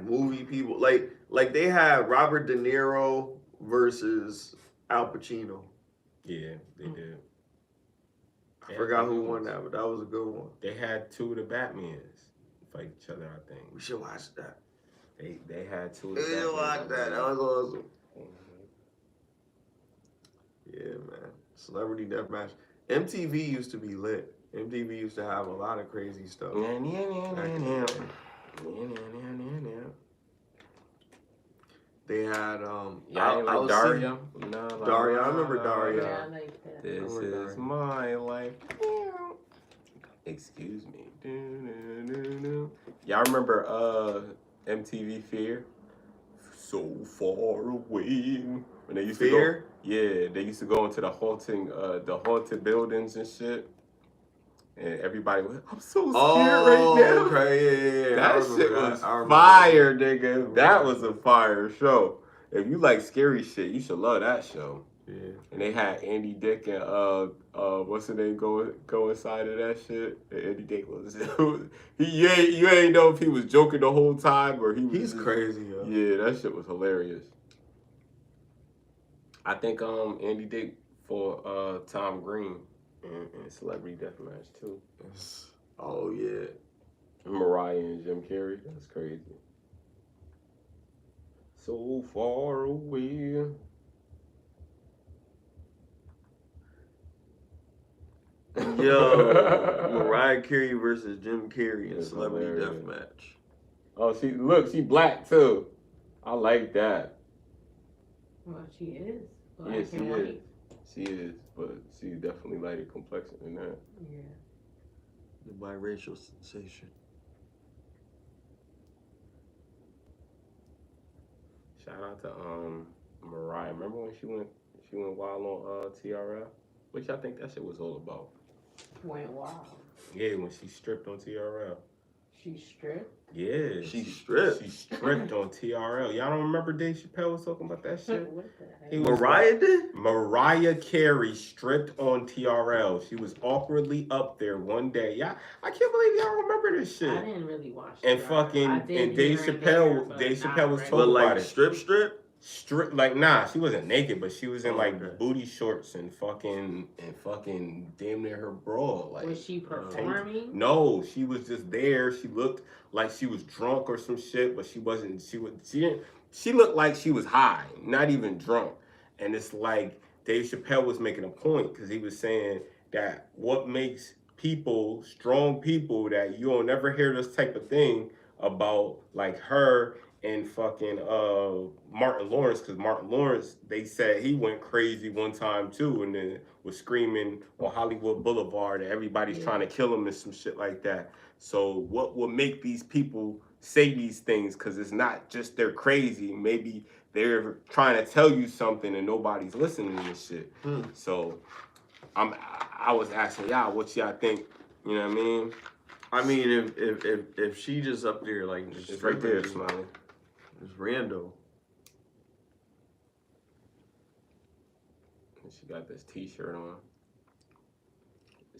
movie people. Like they had Robert De Niro versus Al Pacino. Yeah, they did. I forgot who won that, but that was a good one. They had two of the Batmans fight each other, I think. We should watch that. They had two of the We should watch that. That was awesome. Yeah, man. Celebrity Deathmatch. MTV used to be lit. MTV used to have a lot of crazy stuff. They had I like Daria. Daria, I remember Daria. Yeah, I like that. This is my life. Excuse me. Y'all remember MTV Fear? So far away. When they used to go, yeah, they used to go into the haunted buildings and shit. And everybody was, I'm so scared right now. Okay, yeah. That shit was fire, nigga. That was a fire show. If you like scary shit, you should love that show. Yeah. And they had Andy Dick and what's the name go inside of that shit. And Andy Dick was you ain't know if he was joking the whole time or he's crazy, yo. Yeah, that shit was hilarious. I think Andy Dick for Tom Green and Celebrity Deathmatch too. Oh yeah. Mariah and Jim Carrey. That's crazy. So far away. Yo, Mariah Carey versus Jim Carrey in Celebrity Deathmatch. Oh, she black too. I like that. Well, she is. Yeah, she is. She is, but she definitely lighter complexion than that. Yeah. The biracial sensation. Shout out to Mariah. Remember when she went wild on TRL? What y'all think that shit was all about? Went wild. Yeah, when she stripped on TRL. She stripped? Yeah. She stripped. She stripped on TRL. Y'all don't remember Dave Chappelle was talking about that shit? What the heck? Mariah did? Mariah Carey stripped on TRL. She was awkwardly up there one day. Y'all, I can't believe y'all don't remember this shit. I didn't really watch And Dave Chappelle was talking about it. Strip? Strip, like, nah, she wasn't naked, but she was in like booty shorts and fucking damn near her bra. Like, was she performing? No, she was just there. She looked like she was drunk or some shit, but she wasn't. She looked like she was high, not even drunk. And it's like Dave Chappelle was making a point because he was saying that what makes people strong people that you'll never hear this type of thing about, like her and fucking Martin Lawrence, because Martin Lawrence, they said he went crazy one time too, and then was screaming on Hollywood Boulevard that everybody's trying to kill him and some shit like that. So what will make these people say these things? Because it's not just they're crazy. Maybe they're trying to tell you something and nobody's listening to this shit. So I was asking y'all what y'all think. You know what I mean? I mean, if she just up there like just right there, Smiley. It's rando. And she got this T-shirt on.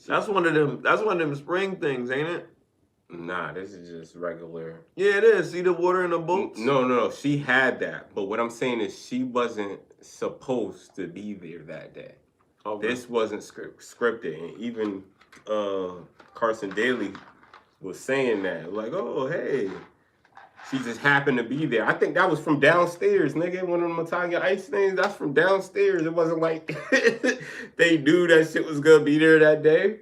That's one of them spring things, ain't it? Nah, this is just regular. Yeah, it is. See the water in the boats? No. She had that, but what I'm saying is she wasn't supposed to be there that day. Okay. This wasn't scripted, and even Carson Daly was saying that, like, oh hey, she just happened to be there. I think that was from downstairs, nigga. One of them Italian ice things. That's from downstairs. It wasn't like they knew that shit was gonna be there that day.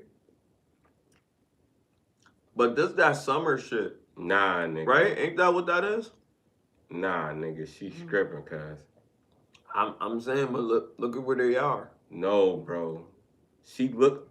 But this that summer shit. Nah, nigga. Right? Ain't that what that is? Nah, nigga. She's stripping, cuz. I'm saying, but look at where they are. No, bro. She looked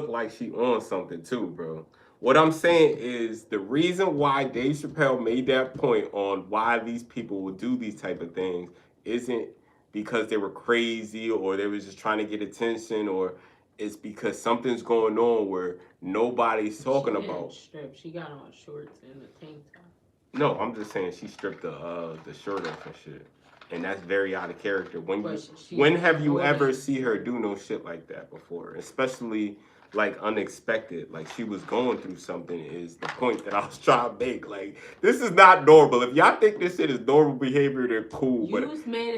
like she on something too, bro. What I'm saying is the reason why Dave Chappelle made that point on why these people would do these type of things isn't because they were crazy or they was just trying to get attention, or it's because something's going on where nobody's talking about. Strip. She got on shorts and a tank top. No, I'm just saying she stripped the shirt off and shit. And that's very out of character. When have you ever see her do no shit like that before? Especially like unexpected. Like she was going through something is the point that I was trying to make. Like this is not normal. If y'all think this shit is normal behavior, they're cool. But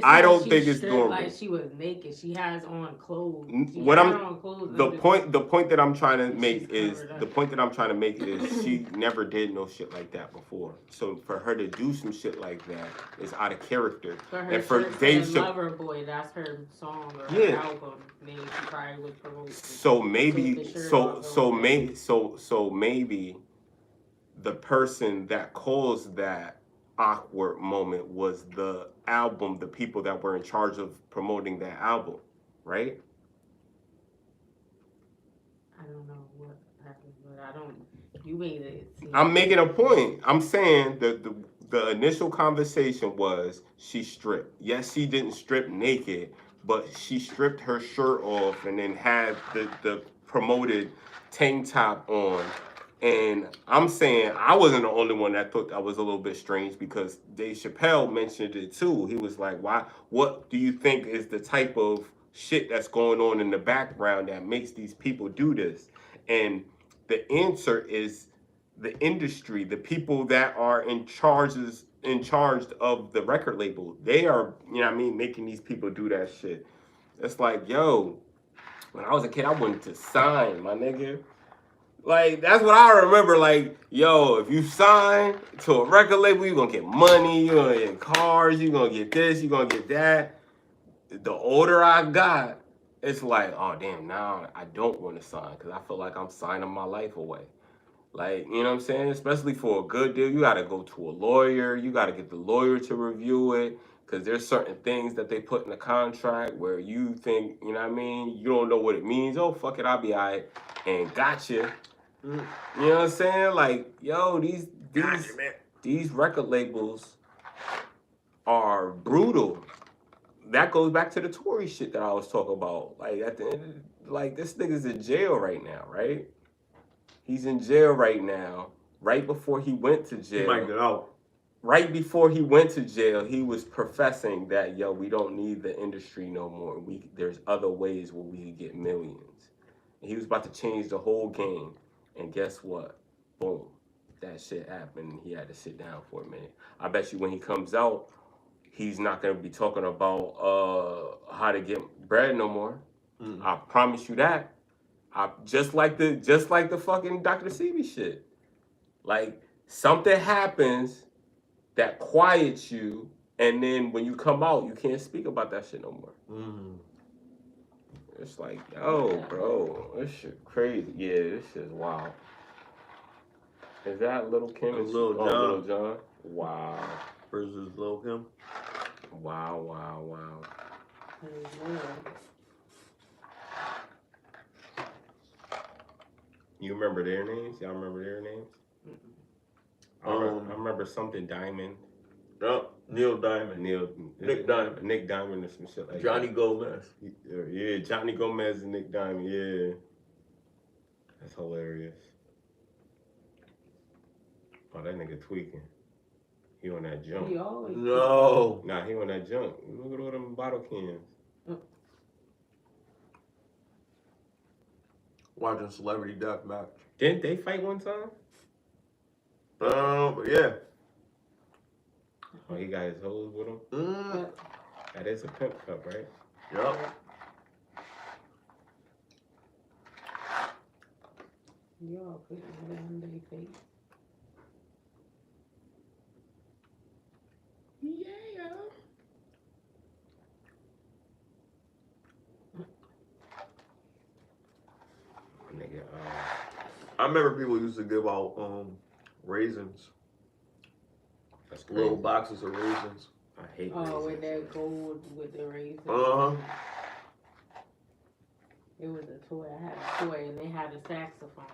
I don't think it's normal. Like she was naked. She has on clothes. The point that I'm trying to make is she never did no shit like that before. So for her to do some shit like that is out of character. And for Dave Lover Boy, that's her song or her album. Maybe she probably would promote. So maybe maybe the person that caused that awkward moment was the album, the people that were in charge of promoting that album, right? I don't know what happened, but I don't. You made it. I'm making a point. I'm saying the initial conversation was she stripped. Yes, she didn't strip naked, but she stripped her shirt off and then had the promoted tank top on. And I'm saying I wasn't the only one that thought that was a little bit strange because Dave Chappelle mentioned it too. He was like, "Why? What do you think is the type of shit that's going on in the background that makes these people do this?" And the answer is the industry, the people that are in charge of the record label. They are, you know what I mean, making these people do that shit. It's like, yo, when I was a kid, I wanted to sign, my nigga. Like, that's what I remember. Like, yo, if you sign to a record label, you're going to get money, you're going to get cars, you're going to get this, you're going to get that. The older I got, it's like, oh, damn, now I don't want to sign because I feel like I'm signing my life away. Like, you know what I'm saying? Especially for a good deal, you got to go to a lawyer. You got to get the lawyer to review it because there's certain things that they put in the contract where you think, you know what I mean? You don't know what it means. Oh, fuck it, I'll be all right. And gotcha. You know what I'm saying? Like, yo, these record labels are brutal. That goes back to the Tory shit that I was talking about. Like, at the end, like, this nigga's in jail right now, right? He's in jail right now. Right before he went to jail. He might get out. Right before he went to jail, he was professing that, yo, we don't need the industry no more. There's other ways where we can get millions. And he was about to change the whole game. And guess what? Boom. That shit happened and he had to sit down for a minute. I bet you when he comes out, he's not going to be talking about how to get bread no more. Mm-hmm. I promise you that. Just like the fucking Dr. Sebi shit. Like, something happens that quiets you, and then when you come out, you can't speak about that shit no more. Mm-hmm. It's like, yo, bro, this shit crazy. Yeah, this shit is wild. Is that Lil' Kim? Lil Jon. Lil Jon. Wow. Versus Lil' Kim. Wow. You remember their names? Y'all remember their names? I remember something Diamond. Yep, Neil Diamond. Nick Diamond. Nick Diamond or some shit like Johnny that. Gomez. Yeah, Johnny Gomez and Nick Diamond, yeah. That's hilarious. Oh, that nigga tweaking. He on that junk. No. Nah, he on that junk. Look at all them bottle cans. Watching Celebrity Deathmatch. Didn't they fight one time? Yeah. Oh, he got his hoes with him? That is a pimp cup, right? Yup. Y'all put it on their face. Yeah. Nigga, I remember people used to give out raisins. that's crazy. Little boxes of raisins. I hate Oh, raisins. with that gold with the raisins. It was a toy. I had a toy and they had a saxophone.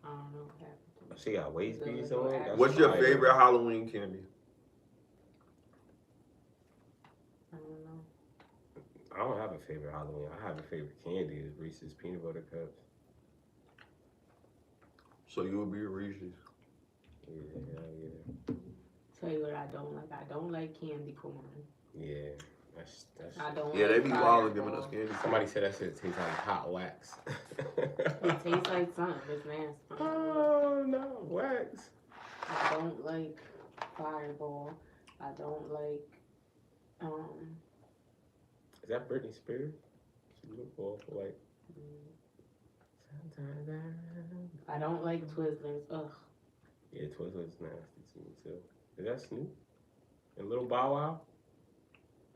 I don't know what happened to it. She got waist beads The on. little That's What's your fire. favorite Halloween candy? I don't know. I don't have a favorite Halloween. I have a favorite candy is Reese's peanut butter cups. So you would be a Reese's. Yeah. Tell you what I don't like. I don't like candy corn. Yeah. That's I don't Yeah, they like be Fireball. wild giving us candy. somebody said that shit tastes like hot wax. It tastes like something. It's nasty. Oh no, wax. I don't like Fireball. I don't like Is that Britney Spears? She look awful like. Sometimes I don't like Twizzlers. Ugh. Yeah, Twizzler's nasty to me too. Is that Snoop? And Little Bow Wow?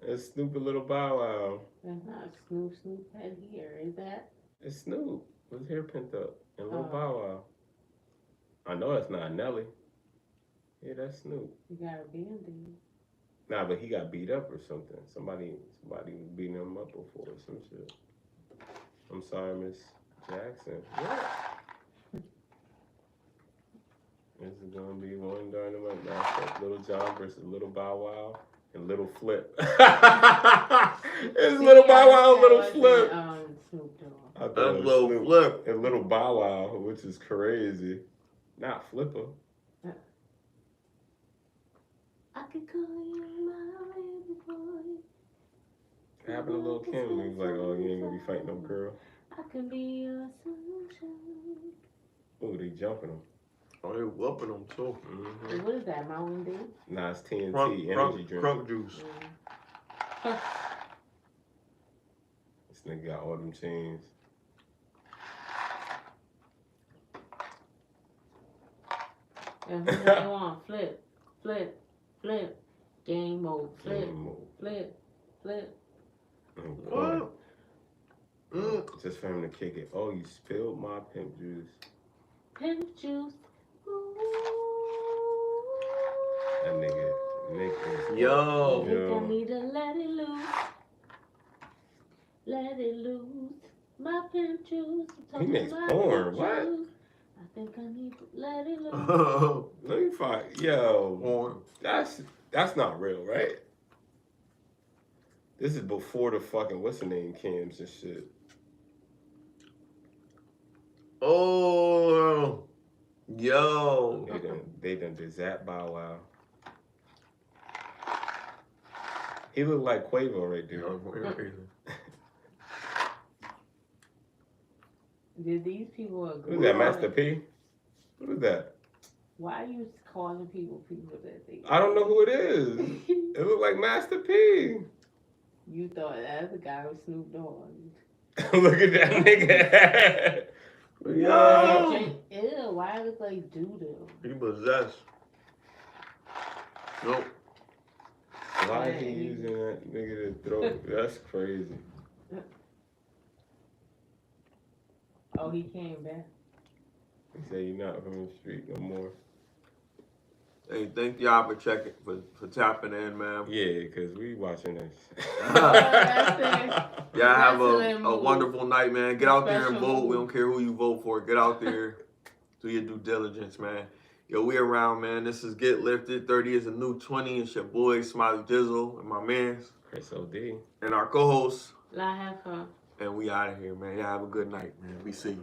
That's Snoop and Little Bow Wow. That's not Snoop. Snoop head here. Is that? It's Snoop with his hair pent up and Little Oh. Bow Wow. I know that's not Nelly. Yeah, that's Snoop. You got a band-aid. Nah, but he got beat up or something. Somebody was beating him up before or some shit. I'm sorry, Miss Jackson. What? This is gonna be one Dynamite matchup. Little John versus Little Bow Wow and Little Flip. It's Little Bow Wow and Little Flip. Snoop Dogg. I thought That's it was Little Snoop Flip. and Little Bow Wow, which is crazy. Not Flipper. I could call you my baby boy. What happened to Lil Kim? He was like, oh, you ain't gonna be fighting no girl. I can be your solution. Ooh, they jumping him. Oh, they whooping them too. Mm-hmm. What is that, Mountain Dew? Nah, it's TNT Crunk energy drink. crunk juice. This nigga got all them chains. And who they want? Flip, flip, flip. Game mode. Flip, Game mode. flip, flip. Oh, boy. Just for him to kick it. Oh, you spilled my pimp juice. Pimp juice. Ooh. That nigga Nick is... Yo. I think I need to let it loose. Let it loose. My pimp juice. He makes porn. What? Juice. I think I need to let it loose. Let me find... Yo. Porn. That's not real, right? This is before the fucking what's the name cams and shit. Oh, yo. They done did Zap Bow Wow. He looked like Quavo right there. Did these people agree? Who's that, Master P? What is that? Why are you calling people that they... I don't know who it is. It looked like Master P. You thought that's the guy with Snoop Dogg. Look at that nigga. Yo. Ew, why it look like doo-doo? He possessed. Nope. Why is he using that nigga to throw? That's crazy. Oh, he came back. He said you're not from the street no more. Hey, thank y'all for checking, for tapping in, man. Yeah, because we watching this. Y'all have a Excellent wonderful night, man. Get out there and Special vote. We move. don't care who you vote for. Get out there. Do your due diligence, man. Yo, we around, man. This is Get Lifted. 30 is a new 20. It's your boy, SmileyJizzle, and my mans. CrisxOD. And our co-host. La have fun. And we out of here, man. Y'all have a good night, man. Be safe.